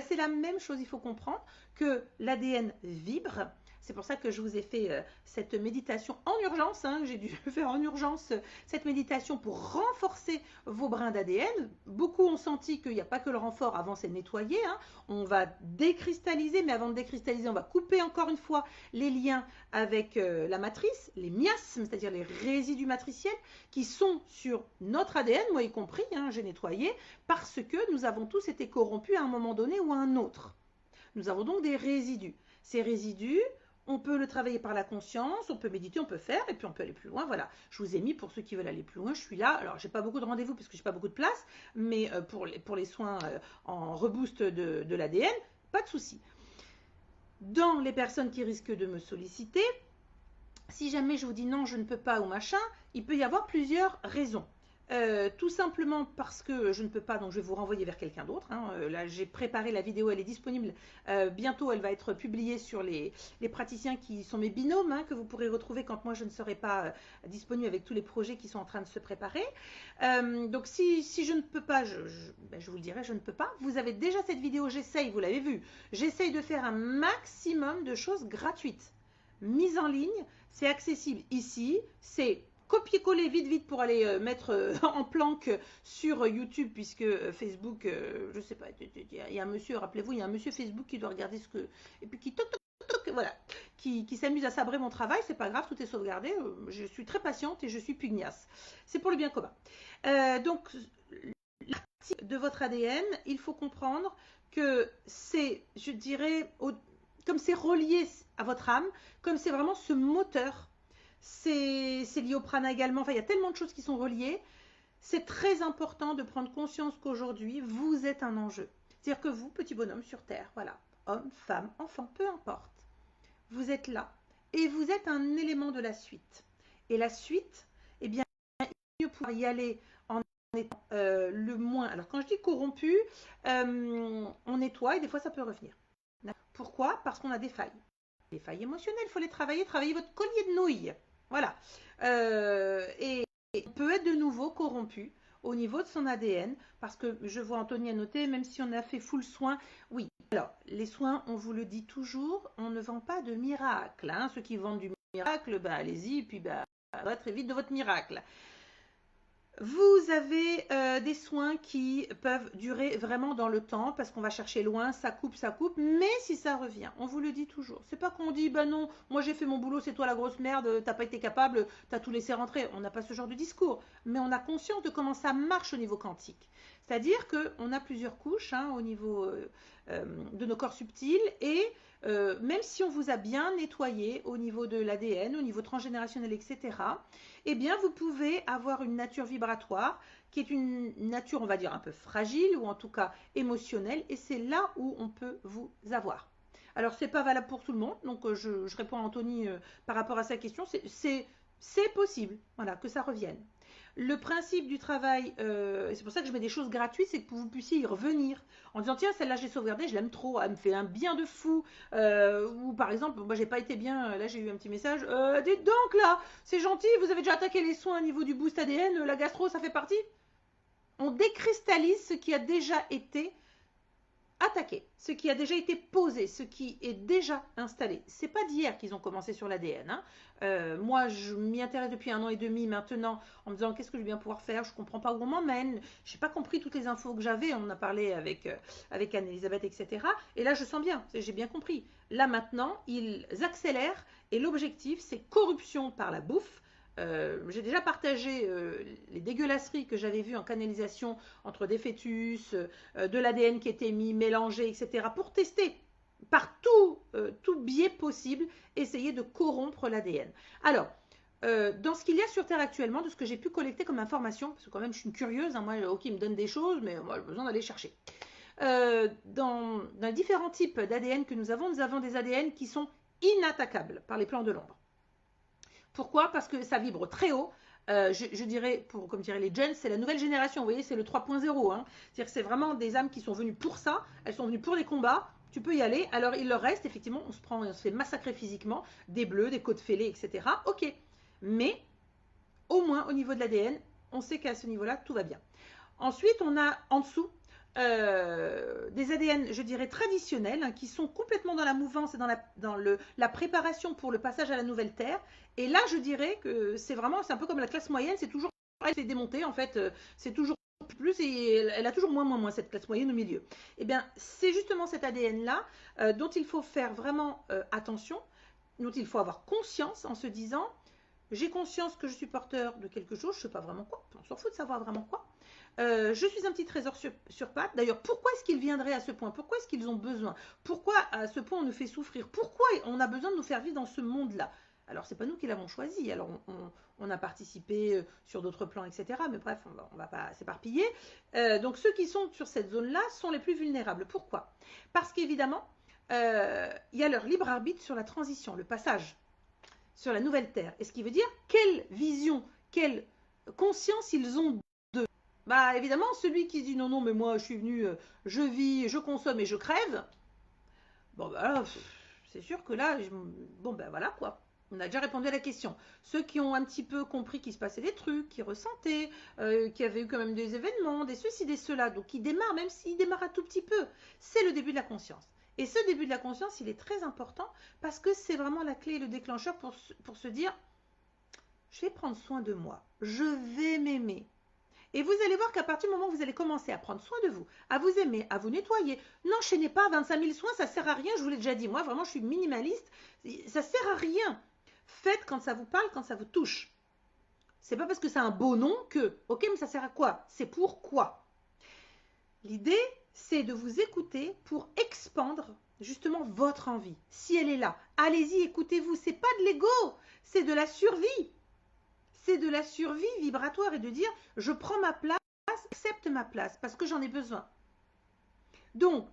Speaker 1: C'est la même chose, il faut comprendre que l'ADN vibre. C'est pour ça que je vous ai fait cette méditation en urgence. J'ai dû faire en urgence cette méditation pour renforcer vos brins d'ADN. Beaucoup ont senti qu'il n'y a pas que le renfort, avant c'est nettoyer. On va décristalliser, mais avant de décristalliser, on va couper encore une fois les liens avec la matrice, les miasmes, c'est-à-dire les résidus matriciels qui sont sur notre ADN, moi y compris, j'ai nettoyé, parce que nous avons tous été corrompus à un moment donné ou à un autre. Nous avons donc des résidus. Ces résidus, on peut le travailler par la conscience, on peut méditer, on peut faire, et puis on peut aller plus loin. Voilà, je vous ai mis pour ceux qui veulent aller plus loin, je suis là. Alors, j'ai pas beaucoup de rendez-vous parce que j'ai pas beaucoup de place, mais pour les soins en reboost de l'ADN, pas de souci. Dans les personnes qui risquent de me solliciter, si jamais je vous dis non, je ne peux pas ou machin, il peut y avoir plusieurs raisons. Tout simplement parce que je ne peux pas, donc je vais vous renvoyer vers quelqu'un d'autre. Là, j'ai préparé la vidéo, elle est disponible. Bientôt, elle va être publiée sur les praticiens qui sont mes binômes, que vous pourrez retrouver quand moi je ne serai pas disponible avec tous les projets qui sont en train de se préparer. Donc, si je ne peux pas, je vous le dirai, je ne peux pas. Vous avez déjà cette vidéo, j'essaye, vous l'avez vu. J'essaye de faire un maximum de choses gratuites. Mise en ligne, c'est accessible ici, c'est copier-coller vite pour aller mettre en planque sur YouTube, puisque Facebook, je sais pas, il y a un monsieur, rappelez-vous, il y a un monsieur Facebook qui doit regarder ce que... Et puis qui voilà, qui s'amuse à sabrer mon travail, c'est pas grave, tout est sauvegardé, je suis très patiente et je suis pugnace. C'est pour le bien commun. Donc, la partie de votre ADN, il faut comprendre que c'est, je dirais, comme c'est relié à votre âme, comme c'est vraiment ce moteur. C'est lié au prana également, enfin il y a tellement de choses qui sont reliées. C'est très important de prendre conscience qu'aujourd'hui, vous êtes un enjeu. C'est-à-dire que vous, petit bonhomme sur Terre, voilà, homme, femme, enfant, peu importe, vous êtes là et vous êtes un élément de la suite. Et la suite, eh bien, il est mieux pouvoir y aller en étant le moins... Alors quand je dis corrompu, on nettoie et des fois ça peut revenir. Pourquoi? Parce qu'on a des failles. Les failles émotionnelles, il faut les travailler votre collier de nouilles. Voilà. Et on peut être de nouveau corrompu au niveau de son ADN, parce que je vois Anthony a noté, même si on a fait full soin, oui. Alors, les soins, on vous le dit toujours, on ne vend pas de miracle. Hein. Ceux qui vendent du miracle, bah, allez-y, puis bah, va très vite de votre miracle. Vous avez des soins qui peuvent durer vraiment dans le temps parce qu'on va chercher loin, ça coupe, mais si ça revient, on vous le dit toujours. C'est pas qu'on dit, bah non, moi j'ai fait mon boulot, c'est toi la grosse merde, t'as pas été capable, t'as tout laissé rentrer. On n'a pas ce genre de discours, mais on a conscience de comment ça marche au niveau quantique. C'est-à-dire qu'on a plusieurs couches hein, au niveau de nos corps subtils et même si on vous a bien nettoyé au niveau de l'ADN, au niveau transgénérationnel, etc., eh bien, vous pouvez avoir une nature vibratoire qui est une nature, on va dire, un peu fragile ou en tout cas émotionnelle, et c'est là où on peut vous avoir. Alors, ce n'est pas valable pour tout le monde, donc je réponds à Anthony par rapport à sa question, c'est possible, voilà, que ça revienne. Le principe du travail, c'est pour ça que je mets des choses gratuites, c'est que vous puissiez y revenir en disant tiens celle-là j'ai sauvegardée, je l'aime trop, elle me fait un bien de fou. Ou par exemple, moi j'ai pas été bien, là j'ai eu un petit message, dites donc là, c'est gentil, vous avez déjà attaqué les soins au niveau du boost ADN, la gastro ça fait partie. On décristallise ce qui a déjà été attaqué, ce qui a déjà été posé, ce qui est déjà installé. C'est pas d'hier qu'ils ont commencé sur l'ADN. Hein. Moi, je m'y intéresse depuis 1 an et demi maintenant en me disant qu'est-ce que je vais bien pouvoir faire. Je comprends pas où on m'emmène. J'ai pas compris toutes les infos que j'avais. On a parlé avec Anne-Elisabeth, etc. Et là, je sens bien. J'ai bien compris. Là maintenant, ils accélèrent et l'objectif, c'est corruption par la bouffe. J'ai déjà partagé les dégueulasseries que j'avais vues en canalisation entre des fœtus, de l'ADN qui était mis, mélangé, etc. pour tester par tout biais possible, essayer de corrompre l'ADN. Alors, dans ce qu'il y a sur Terre actuellement, de ce que j'ai pu collecter comme information, parce que quand même je suis une curieuse, hein, moi, ok, il me donne des choses, mais moi j'ai besoin d'aller chercher. Dans différents types d'ADN que nous avons des ADN qui sont inattaquables par les plans de l'ombre. Pourquoi? Parce que ça vibre très haut. Je dirais, comme diraient les gens, c'est la nouvelle génération. Vous voyez, c'est le 3.0. Hein. C'est-à-dire que c'est vraiment des âmes qui sont venues pour ça. Elles sont venues pour les combats. Tu peux y aller. Alors, il leur reste, effectivement, on se fait massacrer physiquement. Des bleus, des côtes fêlées, etc. Ok. Mais, au moins, au niveau de l'ADN, on sait qu'à ce niveau-là, tout va bien. Ensuite, on a en dessous des ADN, je dirais, traditionnels, hein, qui sont complètement dans la mouvance et dans la préparation pour le passage à la nouvelle Terre. Et là, je dirais que c'est un peu comme la classe moyenne, c'est toujours, elle s'est démontée, en fait, c'est toujours plus et elle a toujours moins, cette classe moyenne au milieu. Eh bien, c'est justement cet ADN-là dont il faut faire vraiment attention, dont il faut avoir conscience en se disant, j'ai conscience que je suis porteur de quelque chose, je ne sais pas vraiment quoi, on s'en fout de savoir vraiment quoi. Je suis un petit trésor sur pattes. D'ailleurs, pourquoi est-ce qu'ils viendraient à ce point? Pourquoi est-ce qu'ils ont besoin? Pourquoi à ce point on nous fait souffrir? Pourquoi on a besoin de nous faire vivre dans ce monde-là? Alors, c'est pas nous qui l'avons choisi. Alors, on a participé sur d'autres plans, etc. Mais bref, on va pas s'éparpiller. Donc, ceux qui sont sur cette zone-là sont les plus vulnérables. Pourquoi? Parce qu'évidemment, il y a leur libre arbitre sur la transition, le passage sur la nouvelle Terre. Et ce qui veut dire quelle vision, quelle conscience ils ont. Bah évidemment, celui qui dit non, mais moi je suis venu, je vis, je consomme et je crève, bon bah c'est sûr que là, bon ben voilà quoi. On a déjà répondu à la question. Ceux qui ont un petit peu compris qu'il se passait des trucs, qui ressentaient, qui avaient eu quand même des événements, des ceci, des cela, donc qui démarrent, même s'ils démarrent un tout petit peu, c'est le début de la conscience. Et ce début de la conscience, il est très important parce que c'est vraiment la clé et le déclencheur pour se dire, je vais prendre soin de moi, je vais m'aimer. Et vous allez voir qu'à partir du moment où vous allez commencer à prendre soin de vous, à vous aimer, à vous nettoyer, n'enchaînez pas 25 000 soins, ça ne sert à rien, je vous l'ai déjà dit. Moi, vraiment, je suis minimaliste, ça ne sert à rien. Faites quand ça vous parle, quand ça vous touche. C'est pas parce que c'est un beau nom que, ok, mais ça sert à quoi? C'est pour quoi? L'idée, c'est de vous écouter pour expandre justement votre envie. Si elle est là, allez-y, écoutez-vous. C'est pas de l'ego, c'est de la survie. C'est de la survie vibratoire et de dire je prends ma place, accepte ma place parce que j'en ai besoin. Donc,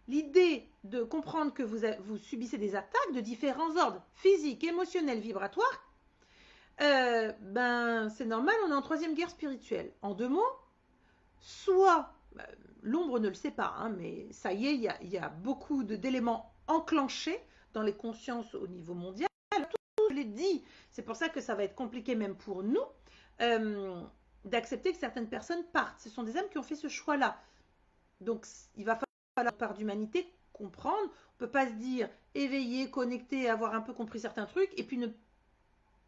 Speaker 1: l'idée de comprendre que vous subissez des attaques de différents ordres, physiques, émotionnels, vibratoires, c'est normal, on est en 3e guerre spirituelle. En 2 mots, soit, l'ombre ne le sait pas, hein, mais ça y est, il y a beaucoup d'éléments enclenchés dans les consciences au niveau mondial. Je l'ai dit, c'est pour ça que ça va être compliqué même pour nous. d'accepter que certaines personnes partent. Ce sont des âmes qui ont fait ce choix-là. Donc, il va falloir, par d'humanité, comprendre. On ne peut pas se dire éveillé, connecté, avoir un peu compris certains trucs, et puis ne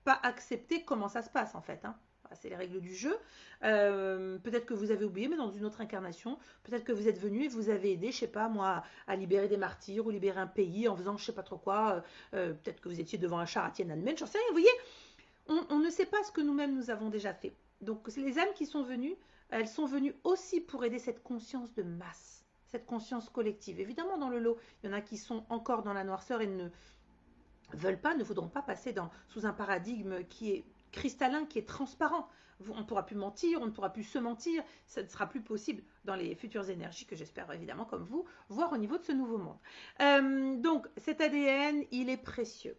Speaker 1: pas accepter comment ça se passe, en fait. Hein. C'est les règles du jeu. Peut-être que vous avez oublié, mais dans une autre incarnation, peut-être que vous êtes venu et vous avez aidé, je sais pas moi, à libérer des martyrs ou libérer un pays en faisant je sais pas trop quoi. Peut-être que vous étiez devant un char à Tiananmen, j'en sais rien. Vous voyez, on ne sait pas ce que nous-mêmes nous avons déjà fait. Donc les âmes qui sont venues, elles sont venues aussi pour aider cette conscience de masse, cette conscience collective. Évidemment, dans le lot, il y en a qui sont encore dans la noirceur et ne veulent pas, ne voudront pas passer sous un paradigme qui est cristallin, qui est transparent. On ne pourra plus mentir, on ne pourra plus se mentir, ça ne sera plus possible dans les futures énergies que j'espère évidemment comme vous, voir au niveau de ce nouveau monde. Donc cet ADN, il est précieux.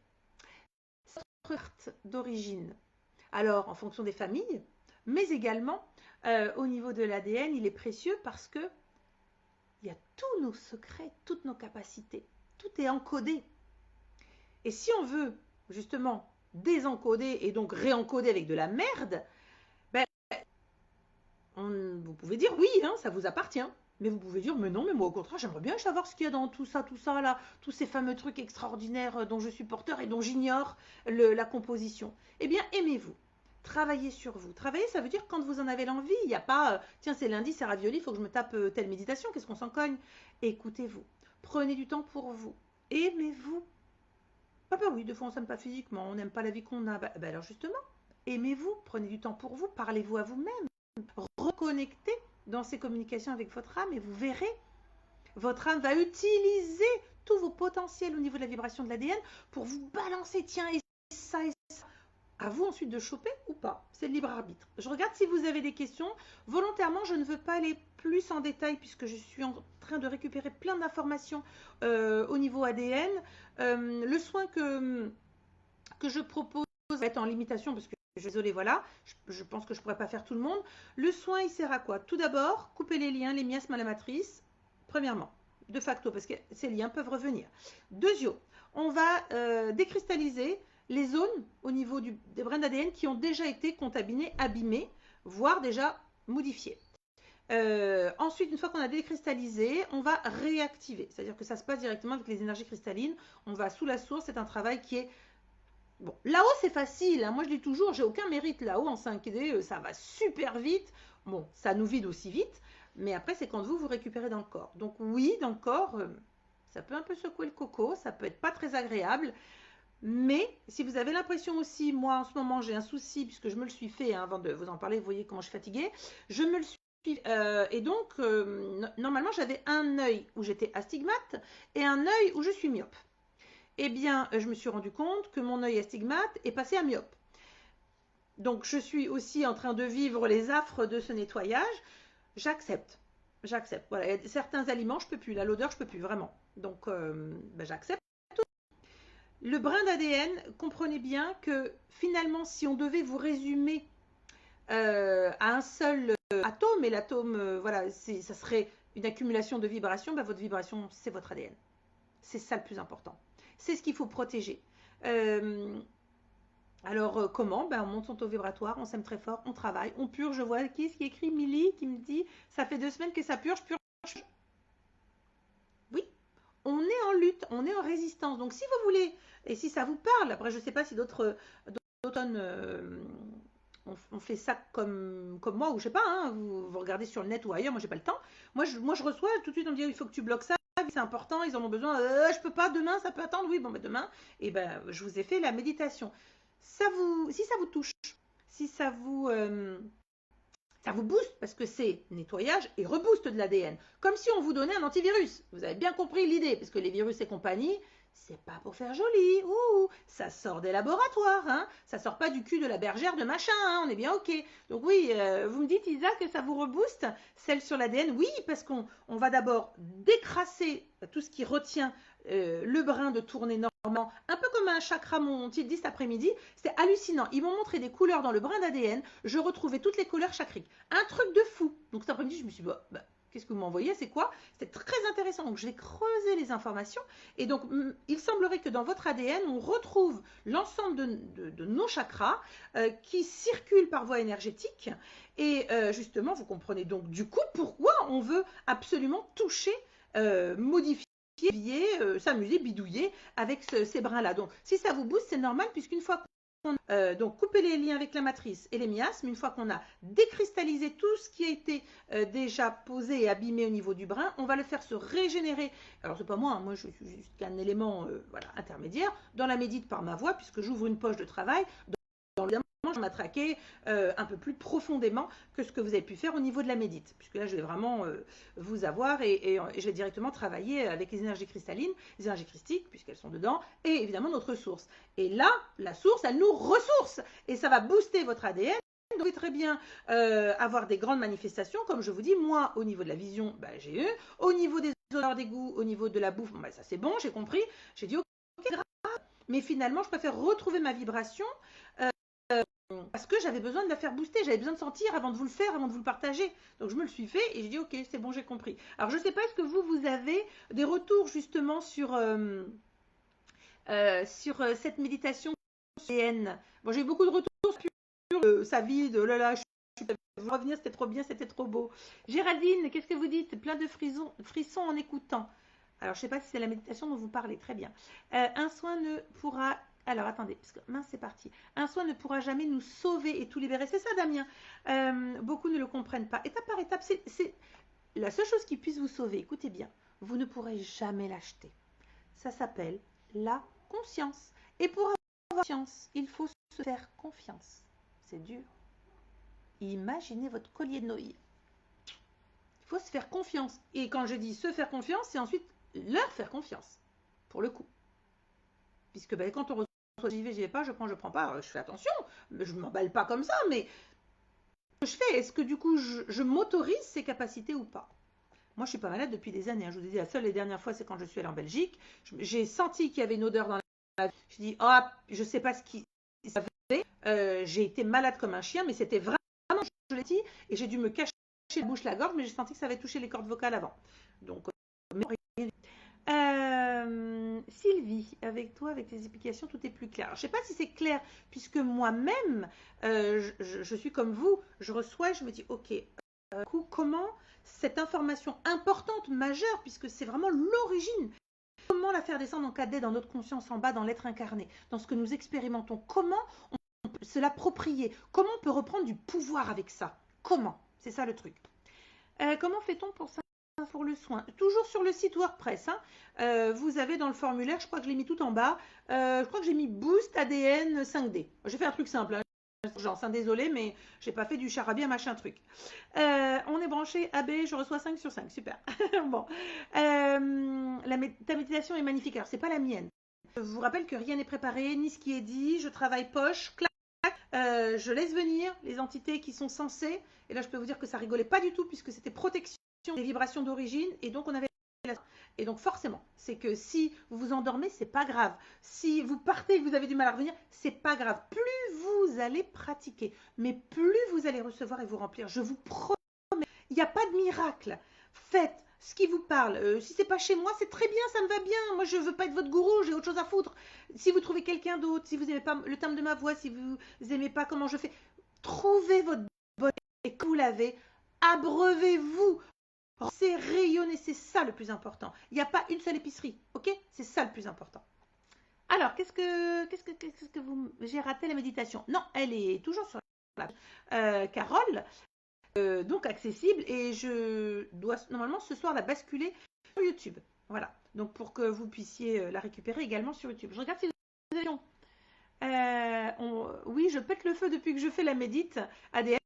Speaker 1: Cette carte d'origine, alors en fonction des familles, mais également au niveau de l'ADN, il est précieux parce que il y a tous nos secrets, toutes nos capacités, tout est encodé. Et si on veut justement désencoder et donc réencoder avec de la merde, ben, vous pouvez dire oui, hein, ça vous appartient. Mais vous pouvez dire mais non, mais moi au contraire, j'aimerais bien savoir ce qu'il y a dans tout ça là, tous ces fameux trucs extraordinaires dont je suis porteur et dont j'ignore la composition. Eh bien, aimez-vous. Travaillez sur vous. Travailler, ça veut dire quand vous en avez l'envie. Il n'y a pas, tiens, c'est lundi, c'est ravioli, il faut que je me tape telle méditation, qu'est-ce qu'on s'en cogne? Écoutez-vous. Prenez du temps pour vous. Aimez-vous. Ah bah oui, des fois on s'aime pas physiquement, on n'aime pas la vie qu'on a. Bah alors justement, aimez-vous, prenez du temps pour vous, parlez-vous à vous-même, reconnectez dans ces communications avec votre âme et vous verrez, votre âme va utiliser tous vos potentiels au niveau de la vibration de l'ADN pour vous balancer, tiens, et ça, et ça. À vous ensuite de choper ou pas, c'est le libre arbitre. Je regarde si vous avez des questions. Volontairement, je ne veux pas aller plus en détail puisque je suis en train de récupérer plein d'informations au niveau ADN. Le soin que je propose va être en limitation parce que je suis désolée, voilà, je pense que je ne pourrais pas faire tout le monde. Le soin, il sert à quoi? Tout d'abord, couper les liens, les miasmes à la matrice, premièrement, de facto, parce que ces liens peuvent revenir. Deuxièmement, on va décristalliser les zones au niveau des brins d'ADN qui ont déjà été contaminés, abîmés, voire déjà modifiés. Ensuite, une fois qu'on a décristallisé, on va réactiver. C'est-à-dire que ça se passe directement avec les énergies cristallines. On va sous la source. C'est un travail qui est... Bon, là-haut, c'est facile. Hein. Moi, je dis toujours, j'ai aucun mérite là-haut en 5D. Ça va super vite. Bon, ça nous vide aussi vite. Mais après, c'est quand vous récupérez dans le corps. Donc oui, dans le corps, ça peut un peu secouer le coco. Ça peut être pas très agréable. Mais si vous avez l'impression aussi, moi en ce moment j'ai un souci, puisque je me le suis fait, hein, avant de vous en parler, vous voyez comment je suis fatiguée, je me le suis et donc normalement j'avais un œil où j'étais astigmate et un œil où je suis myope. Eh bien je me suis rendu compte que mon œil astigmate est passé à myope. Donc je suis aussi en train de vivre les affres de ce nettoyage. J'accepte. Voilà, il y a certains aliments je peux plus, la l'odeur je peux plus vraiment. Donc j'accepte. Le brin d'ADN, comprenez bien que finalement, si on devait vous résumer à un seul atome, et l'atome, voilà, ça serait une accumulation de vibrations, votre vibration, c'est votre ADN. C'est ça le plus important. C'est ce qu'il faut protéger. Alors, comment? On monte son taux vibratoire, on s'aime très fort, on travaille, on purge. Je vois qui écrit Milly qui me dit, ça fait 2 semaines que ça purge. Oui, on est en lutte, on est en résistance. Donc, si vous voulez... Et si ça vous parle, après je ne sais pas si d'autres on fait ça comme moi, ou je sais pas, hein, vous regardez sur le net ou ailleurs, moi j'ai pas le temps. Moi je reçois tout de suite, on me dit il faut que tu bloques ça, c'est important, ils en ont besoin, je peux pas, demain ça peut attendre, oui, bon demain, et je vous ai fait la méditation. Si ça vous touche, si ça vous booste, parce que c'est nettoyage et rebooste de l'ADN, comme si on vous donnait un antivirus. Vous avez bien compris l'idée, parce que les virus et compagnie, c'est pas pour faire joli, ça sort des laboratoires, hein, ça sort pas du cul de la bergère de machin, hein, on est bien ok. Donc oui, vous me dites Isa que ça vous rebooste, celle sur l'ADN, oui, parce qu'on va d'abord décrasser tout ce qui retient le brin de tournée normalement, un peu comme un chakra, mon titre dit cet après-midi, c'était hallucinant. Ils m'ont montré des couleurs dans le brin d'ADN, je retrouvais toutes les couleurs chakriques, un truc de fou. Donc cet après-midi, je me suis dit, qu'est-ce que vous m'envoyez? C'est quoi? C'est très intéressant. Donc, je vais creuser les informations. Et donc, il semblerait que dans votre ADN, on retrouve l'ensemble de nos chakras qui circulent par voie énergétique. Et justement, vous comprenez donc du coup pourquoi on veut absolument toucher, modifier, s'amuser, bidouiller avec ces brins-là. Donc, si ça vous booste, c'est normal, puisqu'une fois donc couper les liens avec la matrice et les miasmes, une fois qu'on a décristallisé tout ce qui a été déjà posé et abîmé au niveau du brin, on va le faire se régénérer. Alors c'est pas moi, hein, moi je suis juste qu'un élément voilà, intermédiaire dans la médite par ma voix, puisque j'ouvre une poche de travail dans le je vais m'attraquer un peu plus profondément que ce que vous avez pu faire au niveau de la médite, puisque là je vais vraiment vous avoir et je vais directement travailler avec les énergies cristallines, les énergies christiques, puisqu'elles sont dedans, et évidemment notre source. Et là, la source, elle nous ressource, et ça va booster votre ADN. Donc, vous pouvez très bien avoir des grandes manifestations, comme je vous dis, moi, au niveau de la vision, bah, j'ai eu, au niveau des odeurs, des goûts, au niveau de la bouffe, bah, ça c'est bon, j'ai compris, j'ai dit ok, grave. Mais finalement, je préfère retrouver ma vibration parce que j'avais besoin de la faire booster, j'avais besoin de sentir avant de vous le faire, avant de vous le partager. Donc je me le suis fait et j'ai dit ok, c'est bon, j'ai compris. Alors je ne sais pas, est-ce que vous avez des retours justement sur cette méditation CN? Bon, j'ai eu beaucoup de retours sur sa vie, de oh là là, je vais revenir, c'était trop bien, c'était trop beau. Géraldine, qu'est-ce que vous dites? Plein de frissons en écoutant. Alors, je ne sais pas si c'est la méditation dont vous parlez, très bien. Un soin ne pourra... Alors, attendez, parce que mince, c'est parti. Un soin ne pourra jamais nous sauver et tout libérer. C'est ça, Damien. Beaucoup ne le comprennent pas. Étape par étape, c'est la seule chose qui puisse vous sauver. Écoutez bien, vous ne pourrez jamais l'acheter. Ça s'appelle la conscience. Et pour avoir conscience, il faut se faire confiance. C'est dur. Imaginez votre collier de Noël. Il faut se faire confiance. Et quand je dis se faire confiance, c'est ensuite leur faire confiance. Pour le coup. Puisque ben, quand on reçoit j'y vais pas, je prends pas, je fais attention, je ne m'emballe pas comme ça, mais ce que je fais, est-ce que du coup je m'autorise ces capacités ou pas? Moi je suis pas malade depuis des années, hein. Je vous ai dit, la seule et dernière fois c'est quand je suis allée en Belgique, j'ai senti qu'il y avait une odeur dans la vie, je dis oh, je sais pas ce qui ça fait, j'ai été malade comme un chien, mais c'était vraiment, je l'ai dit, et j'ai dû me cacher la bouche, la gorge, mais j'ai senti que ça avait touché les cordes vocales avant. Donc Sylvie, avec toi, avec tes explications, tout est plus clair. Alors, je ne sais pas si c'est clair, puisque moi-même, je suis comme vous, je reçois, je me dis, ok, comment cette information importante, majeure, puisque c'est vraiment l'origine, comment la faire descendre en cadet dans notre conscience en bas, dans l'être incarné, dans ce que nous expérimentons, comment on peut se l'approprier, comment on peut reprendre du pouvoir avec ça, comment, c'est ça le truc. Comment fait-on pour le soin? Toujours sur le site WordPress, hein. Vous avez dans le formulaire, je crois que je l'ai mis tout en bas, je crois que j'ai mis Boost ADN 5D. J'ai fait un truc simple, hein. Désolé, mais j'ai pas fait du charabia machin truc. On est branché AB, je reçois 5 sur 5, super. Bon, ta méditation est magnifique. Alors c'est pas la mienne. Je vous rappelle que rien n'est préparé, ni ce qui est dit. Je travaille poche, clac, je laisse venir les entités qui sont censées. Et là, je peux vous dire que ça rigolait pas du tout puisque c'était protection des vibrations d'origine et donc on avait et donc forcément c'est que si vous vous endormez, c'est pas grave, si vous partez et que vous avez du mal à revenir, c'est pas grave, plus vous allez pratiquer, mais plus vous allez recevoir et vous remplir, je vous promets, il n'y a pas de miracle. Faites ce qui vous parle, si c'est pas chez moi, c'est très bien, ça me va bien, moi je veux pas être votre gourou, j'ai autre chose à foutre. Si vous trouvez quelqu'un d'autre, si vous n'aimez pas le timbre de ma voix, si vous n'aimez pas comment je fais, trouvez votre bonheur et que vous l'avez, abreuvez-vous. C'est rayonner, c'est ça le plus important. Il n'y a pas une seule épicerie, ok? C'est ça le plus important. Alors, qu'est-ce que vous... J'ai raté la méditation. Non, elle est toujours sur la Carole, donc accessible, et je dois normalement ce soir la basculer sur YouTube. Voilà, donc pour que vous puissiez la récupérer également sur YouTube. Je regarde si vous avez... oui, je pète le feu depuis que je fais la médite ADN.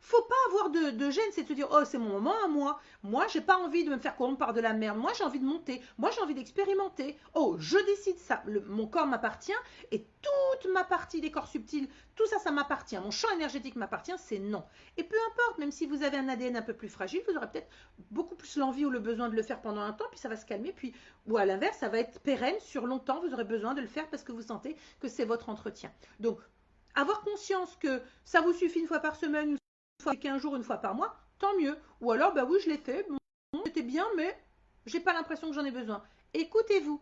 Speaker 1: Faut pas avoir de gêne, c'est de se dire oh c'est mon moment à moi. Moi j'ai pas envie de me faire corrompre par de la merde. Moi j'ai envie de monter. Moi j'ai envie d'expérimenter. Oh je décide ça. Mon corps m'appartient et toute ma partie des corps subtils, tout ça ça m'appartient. Mon champ énergétique m'appartient. C'est non. Et peu importe, même si vous avez un ADN un peu plus fragile, vous aurez peut-être beaucoup plus l'envie ou le besoin de le faire pendant un temps, puis ça va se calmer. Puis ou à l'inverse, ça va être pérenne sur longtemps. Vous aurez besoin de le faire parce que vous sentez que c'est votre entretien. Donc avoir conscience que ça vous suffit une fois par semaine, une fois 15 jours, une fois par mois, tant mieux. Ou alors, bah oui, je l'ai fait, bon, c'était bien, mais j'ai pas l'impression que j'en ai besoin. Écoutez-vous.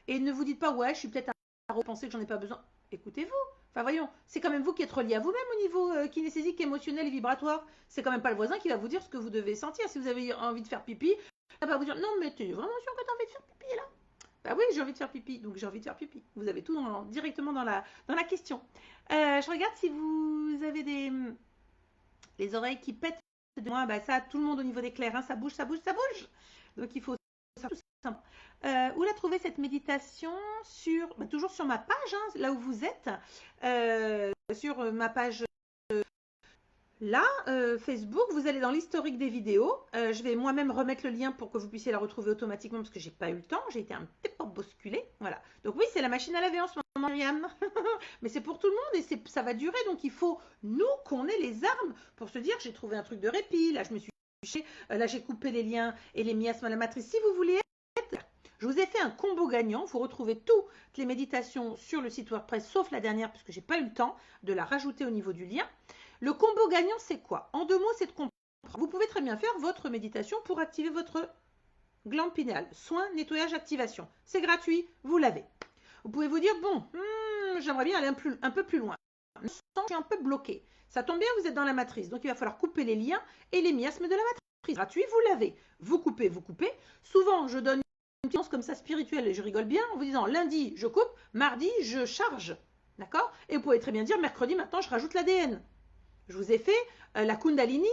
Speaker 1: Et ne vous dites pas, ouais, je suis peut-être à repenser que j'en ai pas besoin. Écoutez-vous. Enfin, voyons, c'est quand même vous qui êtes relié à vous-même au niveau kinesthésique, émotionnel et vibratoire. C'est quand même pas le voisin qui va vous dire ce que vous devez sentir. Si vous avez envie de faire pipi, il va pas vous dire, non, mais tu es vraiment sûr que tu as envie de faire pipi là? Bah oui, j'ai envie de faire pipi, donc j'ai envie de faire pipi. Vous avez tout directement dans la question. Je regarde si vous avez les oreilles qui pètent de moi. Bah ça, tout le monde au niveau des clairs, hein, ça bouge, ça bouge, ça bouge. Donc il faut ça tout simplement. Où la trouver cette méditation toujours sur ma page, hein, là où vous êtes, sur ma page là, Facebook, vous allez dans l'historique des vidéos. Je vais moi-même remettre le lien pour que vous puissiez la retrouver automatiquement parce que j'ai pas eu le temps. J'ai été un petit peu bousculée. Voilà. Donc oui, c'est la machine à laver en ce moment, Myriam. Mais c'est pour tout le monde et ça va durer. Donc il faut, nous, qu'on ait les armes pour se dire, j'ai trouvé un truc de répit. Là, je me suis touchée. Là, j'ai coupé les liens et les miasmes à la matrice. Si vous voulez être, je vous ai fait un combo gagnant. Vous retrouvez toutes les méditations sur le site WordPress, sauf la dernière, puisque j'ai pas eu le temps de la rajouter au niveau du lien. Le combo gagnant, c'est quoi? En 2 mots, c'est de comprendre. Vous pouvez très bien faire votre méditation pour activer votre glande pinéale. Soin, nettoyage, activation. C'est gratuit, vous l'avez. Vous pouvez vous dire, bon, j'aimerais bien aller un peu plus loin. Je suis un peu bloqué. Ça tombe bien, vous êtes dans la matrice. Donc, il va falloir couper les liens et les miasmes de la matrice. Gratuit, vous l'avez. Vous coupez, vous coupez. Souvent, je donne une séance comme ça spirituelle et je rigole bien en vous disant, lundi, je coupe, mardi, je charge. D'accord? Et vous pouvez très bien dire, mercredi, maintenant, je rajoute l'ADN. Je vous ai fait la Kundalini.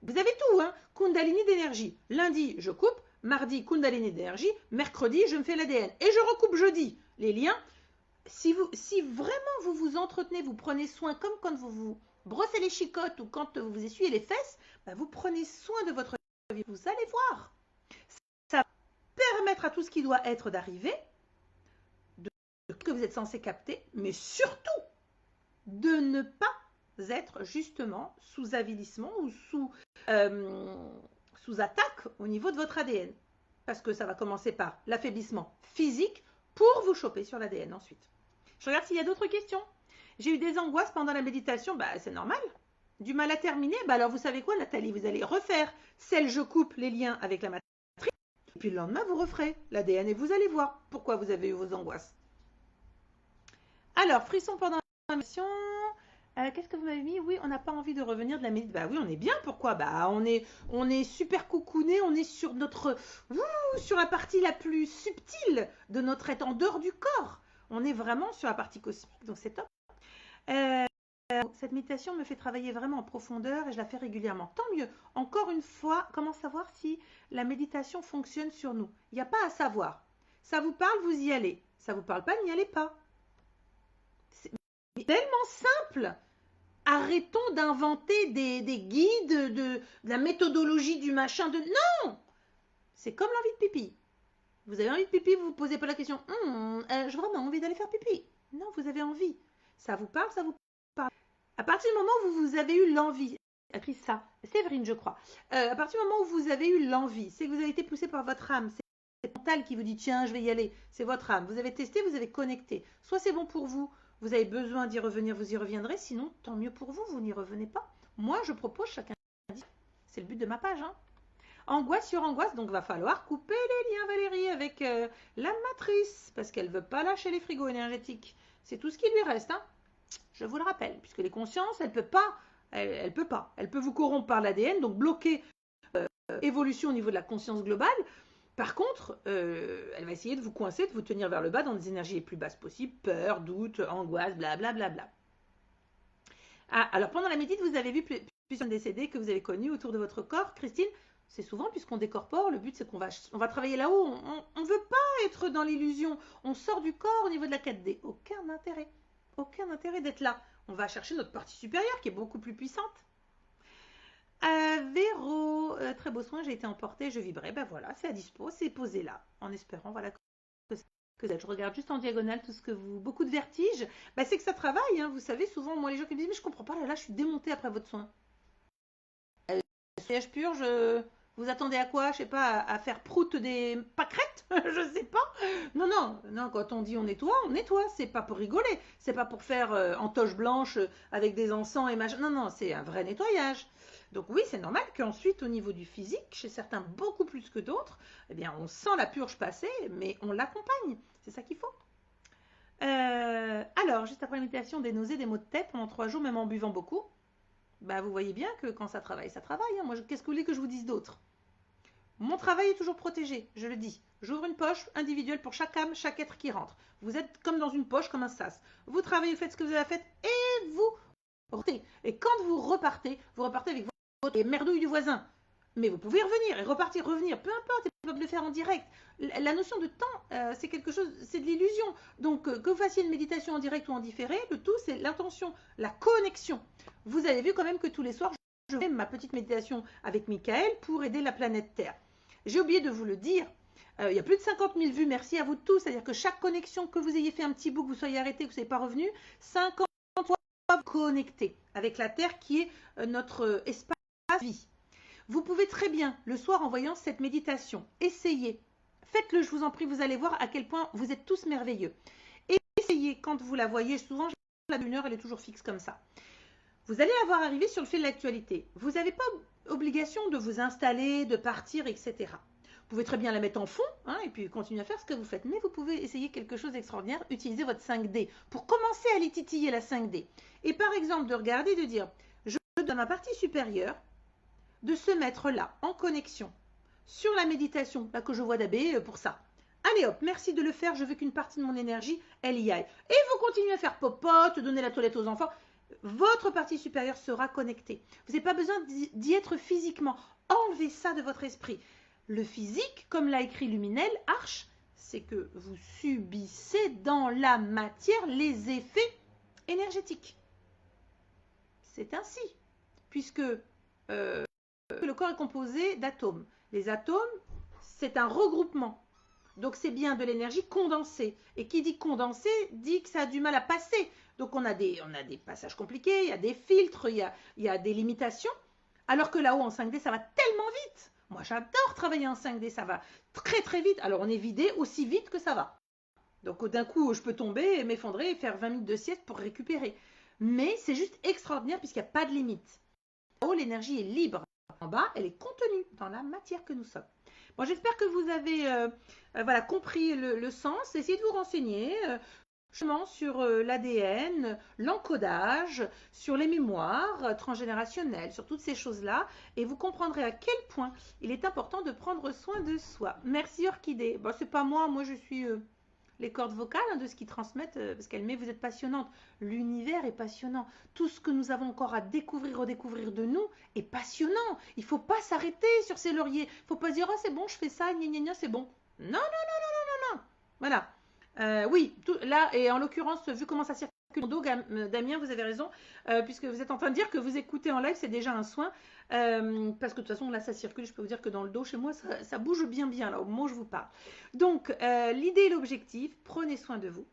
Speaker 1: Vous avez tout, hein? Kundalini d'énergie. Lundi, je coupe. Mardi, Kundalini d'énergie. Mercredi, je me fais l'ADN. Et je recoupe jeudi. Les liens. Si vraiment vous vous entretenez, vous prenez soin, comme quand vous vous brossez les chicottes ou quand vous vous essuyez les fesses, bah vous prenez soin de votre vie. Vous allez voir. Ça va permettre à tout ce qui doit être d'arriver, que vous êtes censé capter, mais surtout de ne pas être justement sous avilissement ou sous attaque au niveau de votre ADN. Parce que ça va commencer par l'affaiblissement physique pour vous choper sur l'ADN ensuite. Je regarde s'il y a d'autres questions. J'ai eu des angoisses pendant la méditation, bah c'est normal. Du mal à terminer, bah alors vous savez quoi Nathalie, vous allez refaire celle je coupe les liens avec la matrice, et puis le lendemain vous referez l'ADN et vous allez voir pourquoi vous avez eu vos angoisses. Alors, frisson pendant la méditation. Qu'est-ce que vous m'avez mis? Oui, on n'a pas envie de revenir de la méditation. Bah oui, on est bien. Pourquoi? Bah on est super coucouné. On est sur sur la partie la plus subtile de notre être, en dehors du corps. On est vraiment sur la partie cosmique, donc c'est top. Cette méditation me fait travailler vraiment en profondeur et je la fais régulièrement. Tant mieux. Encore une fois, comment savoir si la méditation fonctionne sur nous? Il n'y a pas à savoir. Ça vous parle, vous y allez. Ça vous parle pas, n'y allez pas. C'est tellement simple. Arrêtons d'inventer des guides, de la méthodologie du machin. Non. C'est comme l'envie de pipi. Vous avez envie de pipi, vous ne vous posez pas la question. J'ai vraiment envie d'aller faire pipi. Non, vous avez envie. Ça vous parle, ça vous parle. À partir du moment où vous avez eu l'envie, écrit ça, Séverine, je crois. À partir du moment où vous avez eu l'envie, c'est que vous avez été poussé par votre âme. C'est le mental qui vous dit tiens, je vais y aller. C'est votre âme. Vous avez testé, vous avez connecté. Soit c'est bon pour vous. Vous avez besoin d'y revenir, vous y reviendrez. Sinon, tant mieux pour vous, vous n'y revenez pas. Moi, je propose chacun. C'est le but de ma page. Hein. Angoisse sur angoisse, donc va falloir couper les liens, Valérie, avec la matrice, parce qu'elle ne veut pas lâcher les frigos énergétiques. C'est tout ce qui lui reste. Hein. Je vous le rappelle, puisque les consciences, elle peut pas. Elle peut pas. Elle peut vous corrompre par l'ADN, donc bloquer évolution au niveau de la conscience globale. Par contre, elle va essayer de vous coincer, de vous tenir vers le bas dans des énergies les plus basses possibles, peur, doute, angoisse, blablabla. Bla, bla, bla. Ah, alors pendant la médite, vous avez vu plusieurs décédés que vous avez connus autour de votre corps. Christine, c'est souvent puisqu'on décorpore, le but c'est qu'on va travailler là-haut. On ne veut pas être dans l'illusion. On sort du corps au niveau de la 4D. Aucun intérêt d'être là. On va chercher notre partie supérieure qui est beaucoup plus puissante. Véro, très beau soin, j'ai été emportée, je vibrais. Ben voilà, c'est à dispo, c'est posé là, en espérant voilà, que je regarde juste en diagonale tout ce que vous. Beaucoup de vertige, ben, c'est que ça travaille, hein, vous savez, souvent, moi, les gens qui me disent, mais je comprends pas, là, je suis démontée après votre soin. CH pur, vous attendez à quoi? Je sais pas, à faire prout des pâquerettes? Je sais pas. Non, quand on dit on nettoie, c'est pas pour rigoler, c'est pas pour faire en toche blanche avec des encens et machin. Non, c'est un vrai nettoyage. Donc oui, c'est normal qu'ensuite, au niveau du physique, chez certains beaucoup plus que d'autres, eh bien, on sent la purge passer, mais on l'accompagne. C'est ça qu'il faut. Alors, juste après la méditation, des nausées, des maux de tête pendant 3 jours, même en buvant beaucoup. Bah, vous voyez bien que quand ça travaille, ça travaille. Hein. Moi, qu'est-ce que vous voulez que je vous dise d'autre? Mon travail est toujours protégé, je le dis. J'ouvre une poche individuelle pour chaque âme, chaque être qui rentre. Vous êtes comme dans une poche, comme un sas. Vous travaillez, vous faites ce que vous avez fait et vous repartez. Et quand vous repartez avec votre merdouille du voisin. Mais vous pouvez revenir et repartir, revenir, peu importe, vous pouvez le faire en direct. La notion de temps, c'est quelque chose, c'est de l'illusion. Donc, que vous fassiez une méditation en direct ou en différé, le tout, c'est l'intention, la connexion. Vous avez vu quand même que tous les soirs, je fais ma petite méditation avec Michael pour aider la planète Terre. J'ai oublié de vous le dire, il y a plus de 50 000 vues, merci à vous tous. C'est-à-dire que chaque connexion, que vous ayez fait un petit bout, que vous soyez arrêté, que vous ne soyez pas revenu, 50 fois connecté avec la Terre qui est notre espace de vie. Vous pouvez très bien, le soir, en voyant cette méditation, essayer. Faites-le, je vous en prie, vous allez voir à quel point vous êtes tous merveilleux. Et essayez, quand vous la voyez, souvent, la d'une heure, elle est toujours fixe comme ça. Vous allez la voir arriver sur le fil de l'actualité. Vous n'avez pas obligation de vous installer, de partir, etc. Vous pouvez très bien la mettre en fond hein, et puis continuer à faire ce que vous faites. Mais vous pouvez essayer quelque chose d'extraordinaire, utiliser votre 5D pour commencer à aller titiller la 5D. Et par exemple, de regarder et de dire, je donne ma partie supérieure, de se mettre là, en connexion, sur la méditation, là que je vois d'Abbé pour ça. Allez hop, merci de le faire, je veux qu'une partie de mon énergie, elle y aille. Et vous continuez à faire popote, donner la toilette aux enfants. Votre partie supérieure sera connectée. Vous n'avez pas besoin d'y être physiquement. Enlevez ça de votre esprit. Le physique, comme l'a écrit Luminel, Arche, c'est que vous subissez dans la matière les effets énergétiques. C'est ainsi, puisque le corps est composé d'atomes. Les atomes, c'est un regroupement. Donc, c'est bien de l'énergie condensée. Et qui dit condensée, dit que ça a du mal à passer. Donc, on a des passages compliqués, il y a des filtres, il y a des limitations. Alors que là-haut, en 5D, ça va tellement vite. Moi, j'adore travailler en 5D, ça va très très vite. Alors, on est vidé aussi vite que ça va. Donc, d'un coup, je peux tomber, m'effondrer et faire 20 minutes de sieste pour récupérer. Mais c'est juste extraordinaire puisqu'il n'y a pas de limite. Là-haut, l'énergie est libre. En bas, elle est contenue dans la matière que nous sommes. Bon, j'espère que vous avez voilà, compris le sens. Essayez de vous renseigner sur l'ADN, l'encodage, sur les mémoires transgénérationnelles, sur toutes ces choses-là. Et vous comprendrez à quel point il est important de prendre soin de soi. Merci Orchidée. Bon, c'est pas moi je suis les cordes vocales de ce qu'ils transmettent, parce qu'elle met, vous êtes passionnante. L'univers est passionnant. Tout ce que nous avons encore à découvrir, redécouvrir de nous est passionnant. Il ne faut pas s'arrêter sur ces lauriers. Il ne faut pas se dire, oh c'est bon, je fais ça, gna gna gna, c'est bon. Non, non, non, non, non, non, non. Voilà. Oui, là, et en l'occurrence, vu comment ça circule dans le dos, Damien, vous avez raison, puisque vous êtes en train de dire que vous écoutez en live, c'est déjà un soin. Parce que de toute façon, là, ça circule. Je peux vous dire que dans le dos, chez moi, ça bouge bien, là, au moment où je vous parle. Donc, l'idée et l'objectif, prenez soin de vous.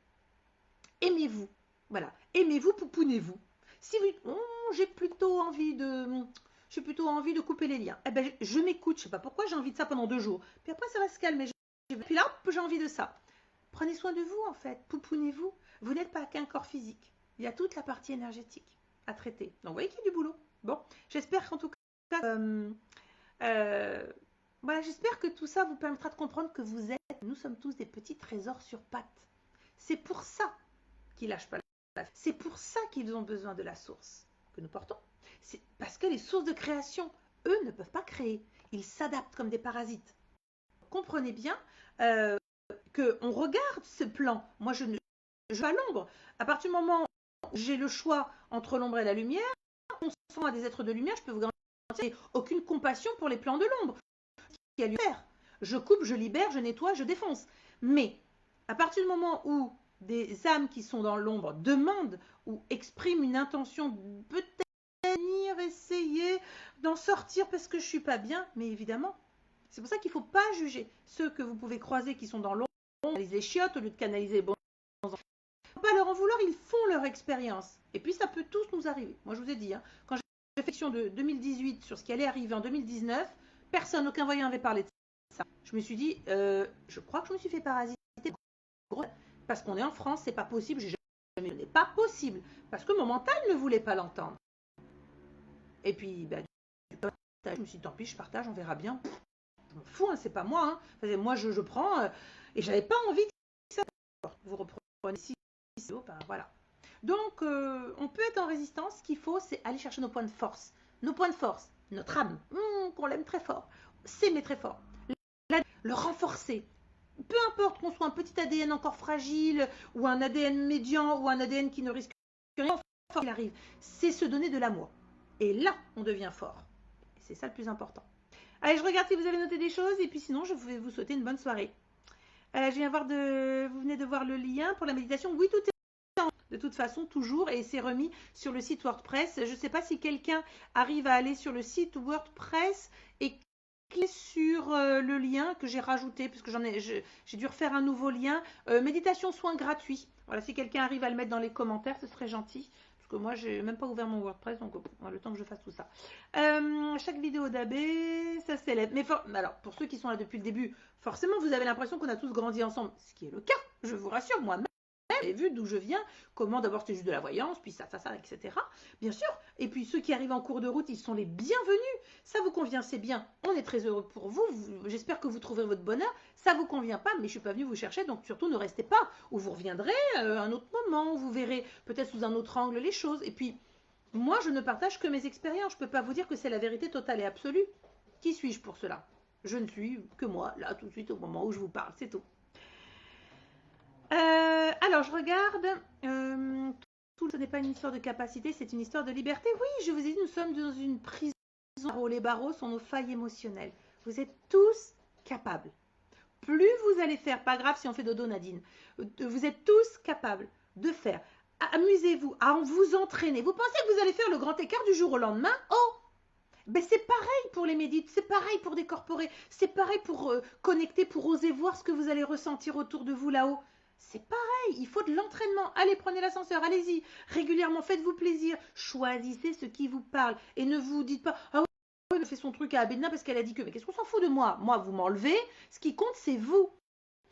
Speaker 1: Aimez-vous. Voilà. Aimez-vous, poupounez-vous. Si vous j'ai plutôt envie de couper les liens. Eh ben, je m'écoute. Je ne sais pas pourquoi j'ai envie de ça pendant 2 jours. Puis après, ça va se calmer. Puis là, j'ai envie de ça. Prenez soin de vous, en fait. Poupounez-vous. Vous n'êtes pas qu'un corps physique. Il y a toute la partie énergétique à traiter. Donc, vous voyez qu'il y a du boulot. Bon, j'espère qu'en tout cas, voilà, j'espère que tout ça vous permettra de comprendre que nous sommes tous des petits trésors sur pattes. C'est pour ça qu'ils lâchent pas la vie. C'est pour ça qu'ils ont besoin de la source que nous portons. C'est parce que les sources de création, eux, ne peuvent pas créer. Ils s'adaptent comme des parasites. Comprenez bien qu'on regarde ce plan. Moi, je vais à l'ombre. À partir du moment où j'ai le choix entre l'ombre et la lumière, on sent à des êtres de lumière, je peux vous garantir aucune compassion pour les plans de l'ombre. Qui a lieu faire. Je coupe, je libère, je nettoie, je défonce. Mais à partir du moment où des âmes qui sont dans l'ombre demandent ou expriment une intention peut-être venir essayer d'en sortir parce que je suis pas bien, mais évidemment, c'est pour ça qu'il ne faut pas juger ceux que vous pouvez croiser qui sont dans l'ombre, canaliser les chiottes au lieu de canaliser les bons enfants. Il ne faut pas leur en vouloir, ils font leur expérience. Et puis ça peut tous nous arriver. Moi je vous ai dit, hein, quand j'ai fait une réflexion de 2018 sur ce qui allait arriver en 2019, personne, aucun voyant n'avait parlé de ça. Je me suis dit, je crois que je me suis fait parasiter. Parce qu'on est en France, c'est pas possible. Ce n'est pas possible. Parce que mon mental ne voulait pas l'entendre. Et puis, Je me suis dit, tant pis, je partage, on verra bien. Je m'en fous, hein, c'est pas moi. Hein. Enfin, moi, je prends et j'avais pas envie que ça. Vous reprenez ici, ben, voilà. Donc, on peut être en résistance. Ce qu'il faut, c'est aller chercher nos points de force. Nos points de force, notre âme, qu'on l'aime très fort, s'aimer très fort, le renforcer. Peu importe qu'on soit un petit ADN encore fragile, ou un ADN médian, ou un ADN qui ne risque rien, fort qu'il arrive, c'est se donner de l'amour. Et là, on devient fort. Et c'est ça le plus important. Allez, je regarde si vous avez noté des choses, et puis sinon, je vais vous souhaiter une bonne soirée. Je viens voir vous venez de voir le lien pour la méditation. Oui, tout est de toute façon, toujours, et c'est remis sur le site WordPress. Je ne sais pas si quelqu'un arrive à aller sur le site WordPress et cliquer sur le lien que j'ai rajouté, parce que j'ai dû refaire un nouveau lien. Méditation soins gratuits. Voilà, si quelqu'un arrive à le mettre dans les commentaires, ce serait gentil. Parce que moi, j'ai même pas ouvert mon WordPress, donc le temps que je fasse tout ça. Chaque vidéo d'AB, ça s'élève. Mais alors, pour ceux qui sont là depuis le début, forcément, vous avez l'impression qu'on a tous grandi ensemble, ce qui est le cas, je vous rassure, moi-même. J'ai vu d'où je viens, comment d'abord c'était juste de la voyance, puis ça, etc. Bien sûr. Et puis ceux qui arrivent en cours de route, ils sont les bienvenus. Ça vous convient, c'est bien. On est très heureux pour vous. J'espère que vous trouverez votre bonheur. Ça vous convient pas, mais je suis pas venue vous chercher, donc surtout ne restez pas. Ou vous reviendrez à un autre moment, vous verrez peut-être sous un autre angle les choses. Et puis, moi, je ne partage que mes expériences. Je peux pas vous dire que c'est la vérité totale et absolue. Qui suis-je pour cela? Je ne suis que moi, là, tout de suite, au moment où je vous parle. C'est tout. Alors, je regarde. Tout ce n'est pas une histoire de capacité, c'est une histoire de liberté. Oui, je vous ai dit, nous sommes dans une prison. Les barreaux sont nos failles émotionnelles. Vous êtes tous capables. Plus vous allez faire, pas grave si on fait dodo, Nadine. Vous êtes tous capables de faire. Amusez-vous à vous entraîner. Vous pensez que vous allez faire le grand écart du jour au lendemain? Oh! Ben c'est pareil pour les médites, c'est pareil pour décorporer, c'est pareil pour connecter, pour oser voir ce que vous allez ressentir autour de vous là-haut. C'est pareil, il faut de l'entraînement. Allez, prenez l'ascenseur, allez-y. Régulièrement, faites-vous plaisir. Choisissez ce qui vous parle. Et ne vous dites pas, ah oui, elle fait son truc à Abedna parce qu'elle a dit que. Mais qu'est-ce qu'on s'en fout de moi? Moi, vous m'enlevez. Ce qui compte, c'est vous.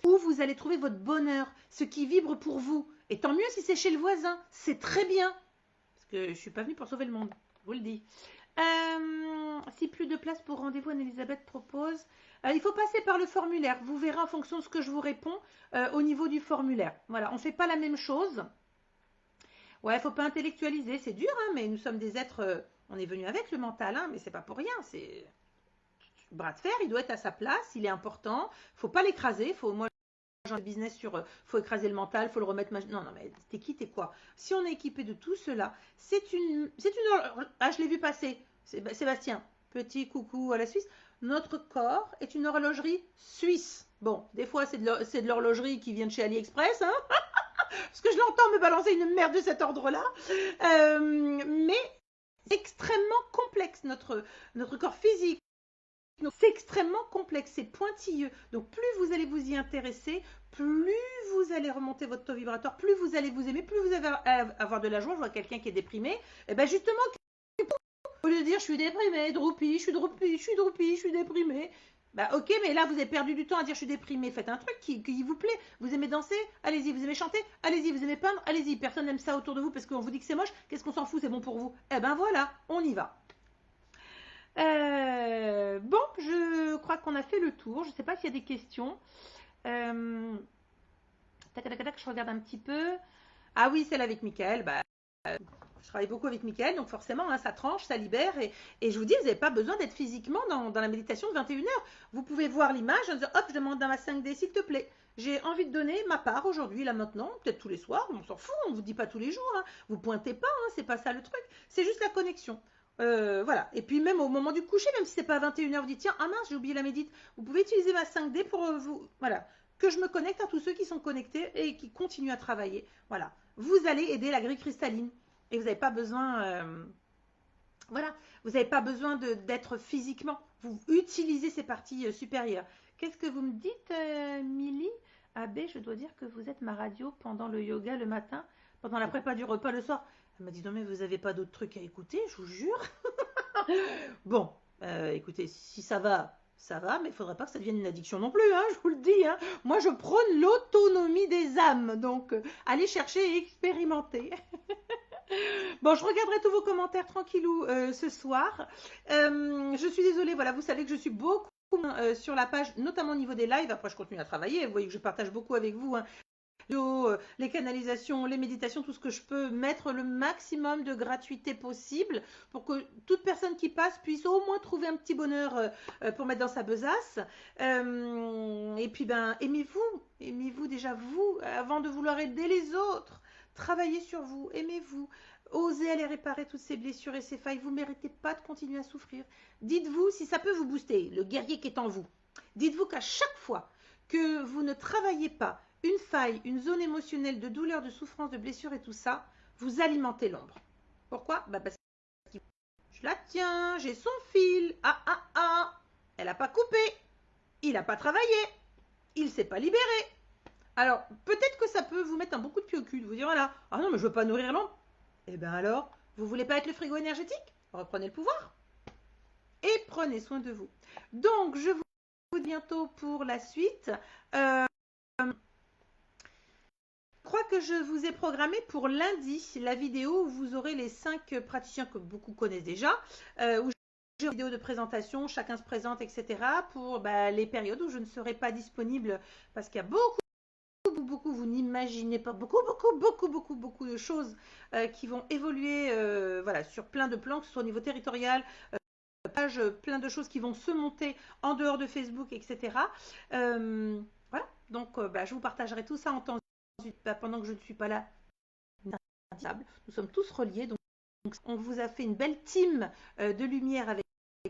Speaker 1: Où vous allez trouver votre bonheur, ce qui vibre pour vous. Et tant mieux si c'est chez le voisin. C'est très bien. Parce que je ne suis pas venue pour sauver le monde. Je vous le dis. Si plus de place pour rendez-vous, Anne-Elisabeth propose. Il faut passer par le formulaire. Vous verrez en fonction de ce que je vous réponds au niveau du formulaire. Voilà, on ne fait pas la même chose. Ouais, il ne faut pas intellectualiser. C'est dur, hein, mais nous sommes des êtres. On est venu avec le mental, hein, mais c'est pas pour rien. C'est bras de fer. Il doit être à sa place. Il est important. Il ne faut pas l'écraser. Moi, j'ai un business sur faut écraser le mental, faut le remettre. Non, mais t'es qui, t'es quoi? Si on est équipé de tout cela, c'est une. Ah, je l'ai vu passer. Sébastien, petit coucou à la Suisse. Notre corps est une horlogerie suisse. Bon, des fois, c'est de l'horlogerie qui vient de chez AliExpress, hein. Parce que je l'entends me balancer une merde de cet ordre-là. Mais c'est extrêmement complexe, notre corps physique. C'est extrêmement complexe, c'est pointilleux. Donc plus vous allez vous y intéresser, plus vous allez remonter votre taux vibratoire, plus vous allez vous aimer, plus vous allez avoir de la joie. Je vois quelqu'un qui est déprimé. Et bien justement, au lieu de dire je suis déprimé, je suis déprimé. Bah ok, mais là vous avez perdu du temps à dire je suis déprimé. Faites un truc qui vous plaît. Vous aimez danser? Allez-y. Vous aimez chanter? Allez-y. Vous aimez peindre? Allez-y. Personne n'aime ça autour de vous parce qu'on vous dit que c'est moche. Qu'est-ce qu'on s'en fout? C'est bon pour vous. Eh ben voilà, on y va. Bon, je crois qu'on a fait le tour. Je ne sais pas s'il y a des questions. Je regarde un petit peu. Ah oui, celle avec Mickaël. Je travaille beaucoup avec Mickaël, donc forcément, hein, ça tranche, ça libère. Et je vous dis, vous n'avez pas besoin d'être physiquement dans la méditation de 21h. Vous pouvez voir l'image en disant, hop, je demande dans ma 5D, s'il te plaît. J'ai envie de donner ma part aujourd'hui, là maintenant, peut-être tous les soirs, on s'en fout, on ne vous dit pas tous les jours. Hein. Vous pointez pas, hein, c'est pas ça le truc. C'est juste la connexion. Voilà. Et puis même au moment du coucher, même si c'est pas à 21h, vous dites tiens, ah mince, j'ai oublié la médite. Vous pouvez utiliser ma 5D pour vous. Voilà. Que je me connecte à tous ceux qui sont connectés et qui continuent à travailler. Voilà. Vous allez aider la grille cristalline. Et vous n'avez pas besoin. Voilà. Vous n'avez pas besoin d'être physiquement. Vous utilisez ces parties supérieures. Qu'est-ce que vous me dites, Milly? AB, je dois dire que vous êtes ma radio pendant le yoga le matin, pendant la prépa du repas le soir. Elle m'a dit non mais vous n'avez pas d'autres trucs à écouter, je vous jure. Bon, écoutez, si ça va, mais il ne faudrait pas que ça devienne une addiction non plus, hein, je vous le dis. Hein. Moi, je prône l'autonomie des âmes, donc allez chercher et expérimenter. Bon, je regarderai tous vos commentaires tranquillou ce soir. Je suis désolée, voilà, vous savez que je suis beaucoup sur la page, notamment au niveau des lives. Après, je continue à travailler. Vous voyez que je partage beaucoup avec vous, hein, les canalisations, les méditations, tout ce que je peux mettre le maximum de gratuité possible pour que toute personne qui passe puisse au moins trouver un petit bonheur pour mettre dans sa besace. Et puis, ben, aimez-vous déjà vous, avant de vouloir aider les autres. Travaillez sur vous, aimez-vous, osez aller réparer toutes ces blessures et ces failles. Vous ne méritez pas de continuer à souffrir. Dites-vous, si ça peut vous booster, le guerrier qui est en vous, dites-vous qu'à chaque fois que vous ne travaillez pas une faille, une zone émotionnelle de douleur, de souffrance, de blessure et tout ça, vous alimentez l'ombre. Pourquoi? Parce que je la tiens, j'ai son fil. Ah, ah, ah. Elle n'a pas coupé. Il n'a pas travaillé. Il ne s'est pas libéré. Alors, peut-être que ça peut vous mettre un bon coup de pied au cul, de vous dire, voilà, ah non, mais je ne veux pas nourrir l'ombre. Eh bien alors, vous voulez pas être le frigo énergétique? Reprenez le pouvoir. Et prenez soin de vous. Donc, je vous dis bientôt pour la suite. Je crois que je vous ai programmé pour lundi la vidéo où vous aurez les 5 praticiens que beaucoup connaissent déjà, où j'ai une vidéo de présentation, chacun se présente, etc. pour les périodes où je ne serai pas disponible parce qu'il y a beaucoup, vous n'imaginez pas, beaucoup de choses qui vont évoluer voilà, sur plein de plans, que ce soit au niveau territorial, plein de choses qui vont se monter en dehors de Facebook, etc. Voilà, donc je vous partagerai tout ça en temps pendant que je ne suis pas là. Nous sommes tous reliés, donc on vous a fait une belle team de lumière avec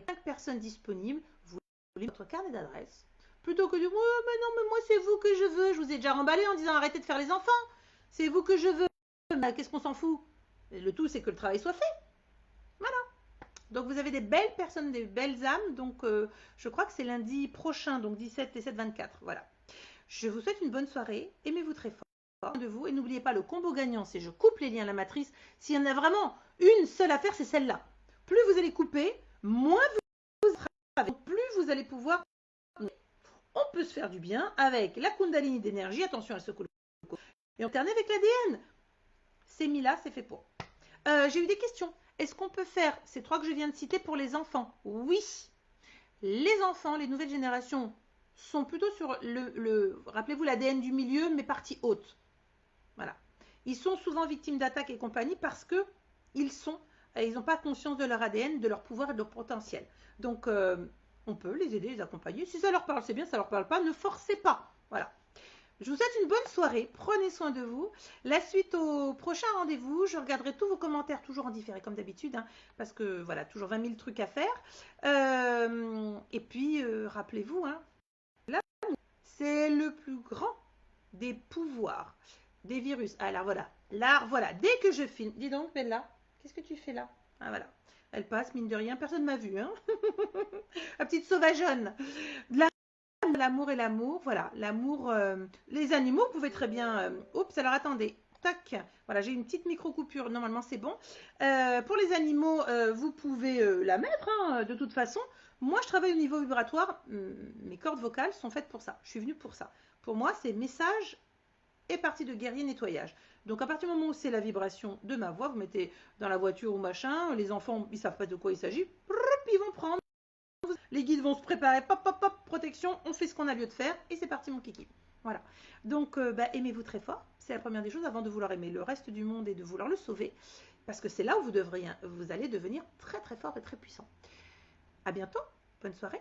Speaker 1: 5 personnes disponibles. Vous voulez votre carnet d'adresse plutôt que de mais non, mais moi c'est vous que je veux. Je vous ai déjà remballé en disant arrêtez de faire les enfants. C'est vous que je veux. Qu'est-ce qu'on s'en fout? Le tout c'est que le travail soit fait. Voilà. Donc vous avez des belles personnes, des belles âmes. Donc je crois que c'est lundi prochain, donc 17 et 7, 24. Voilà. Je vous souhaite une bonne soirée. Aimez-vous très fort de vous et n'oubliez pas le combo gagnant, c'est je coupe les liens à la matrice. S'il y en a vraiment une seule à faire, c'est celle-là. Plus vous allez couper, moins vous travaillez, plus vous allez pouvoir. On peut se faire du bien avec la Kundalini d'énergie. Attention à ce coup. Et on termine avec l'ADN. C'est mis là, c'est fait pour. J'ai eu des questions. Est-ce qu'on peut faire ces 3 que je viens de citer pour les enfants? Oui. Les enfants, les nouvelles générations sont plutôt sur rappelez-vous l'ADN du milieu, mais partie haute. Voilà. Ils sont souvent victimes d'attaques et compagnie parce que ils n'ont pas conscience de leur ADN, de leur pouvoir et de leur potentiel. Donc, on peut les aider, les accompagner. Si ça leur parle, c'est bien. Si ça leur parle pas, ne forcez pas. Voilà. Je vous souhaite une bonne soirée. Prenez soin de vous. La suite au prochain rendez-vous. Je regarderai tous vos commentaires, toujours en différé comme d'habitude, hein, parce que voilà, toujours 20 000 trucs à faire. Et puis, rappelez-vous, hein, c'est le plus grand des pouvoirs. Des virus. Alors voilà. Là, voilà. Dès que je filme. Dis donc, Bella, qu'est-ce que tu fais là? Ah voilà. Elle passe, mine de rien. Personne ne m'a vue. Hein. La petite sauvageonne. L'amour et l'amour. Voilà. L'amour. Les animaux, vous pouvez très bien. Oups, alors attendez. Tac. Voilà, j'ai une petite micro-coupure. Normalement, c'est bon. Pour les animaux, vous pouvez la mettre, hein, de toute façon. Moi, je travaille au niveau vibratoire. Mes cordes vocales sont faites pour ça. Je suis venue pour ça. Pour moi, c'est message et partie de guerrier nettoyage. Donc à partir du moment où c'est la vibration de ma voix, vous mettez dans la voiture ou machin, les enfants, ils savent pas de quoi il s'agit, ils vont prendre, les guides vont se préparer, pop, pop, pop, protection, on fait ce qu'on a lieu de faire, et c'est parti mon kiki. Voilà. Donc aimez-vous très fort, c'est la première des choses, avant de vouloir aimer le reste du monde et de vouloir le sauver, parce que c'est là où vous allez devenir très très fort et très puissant. À bientôt, bonne soirée.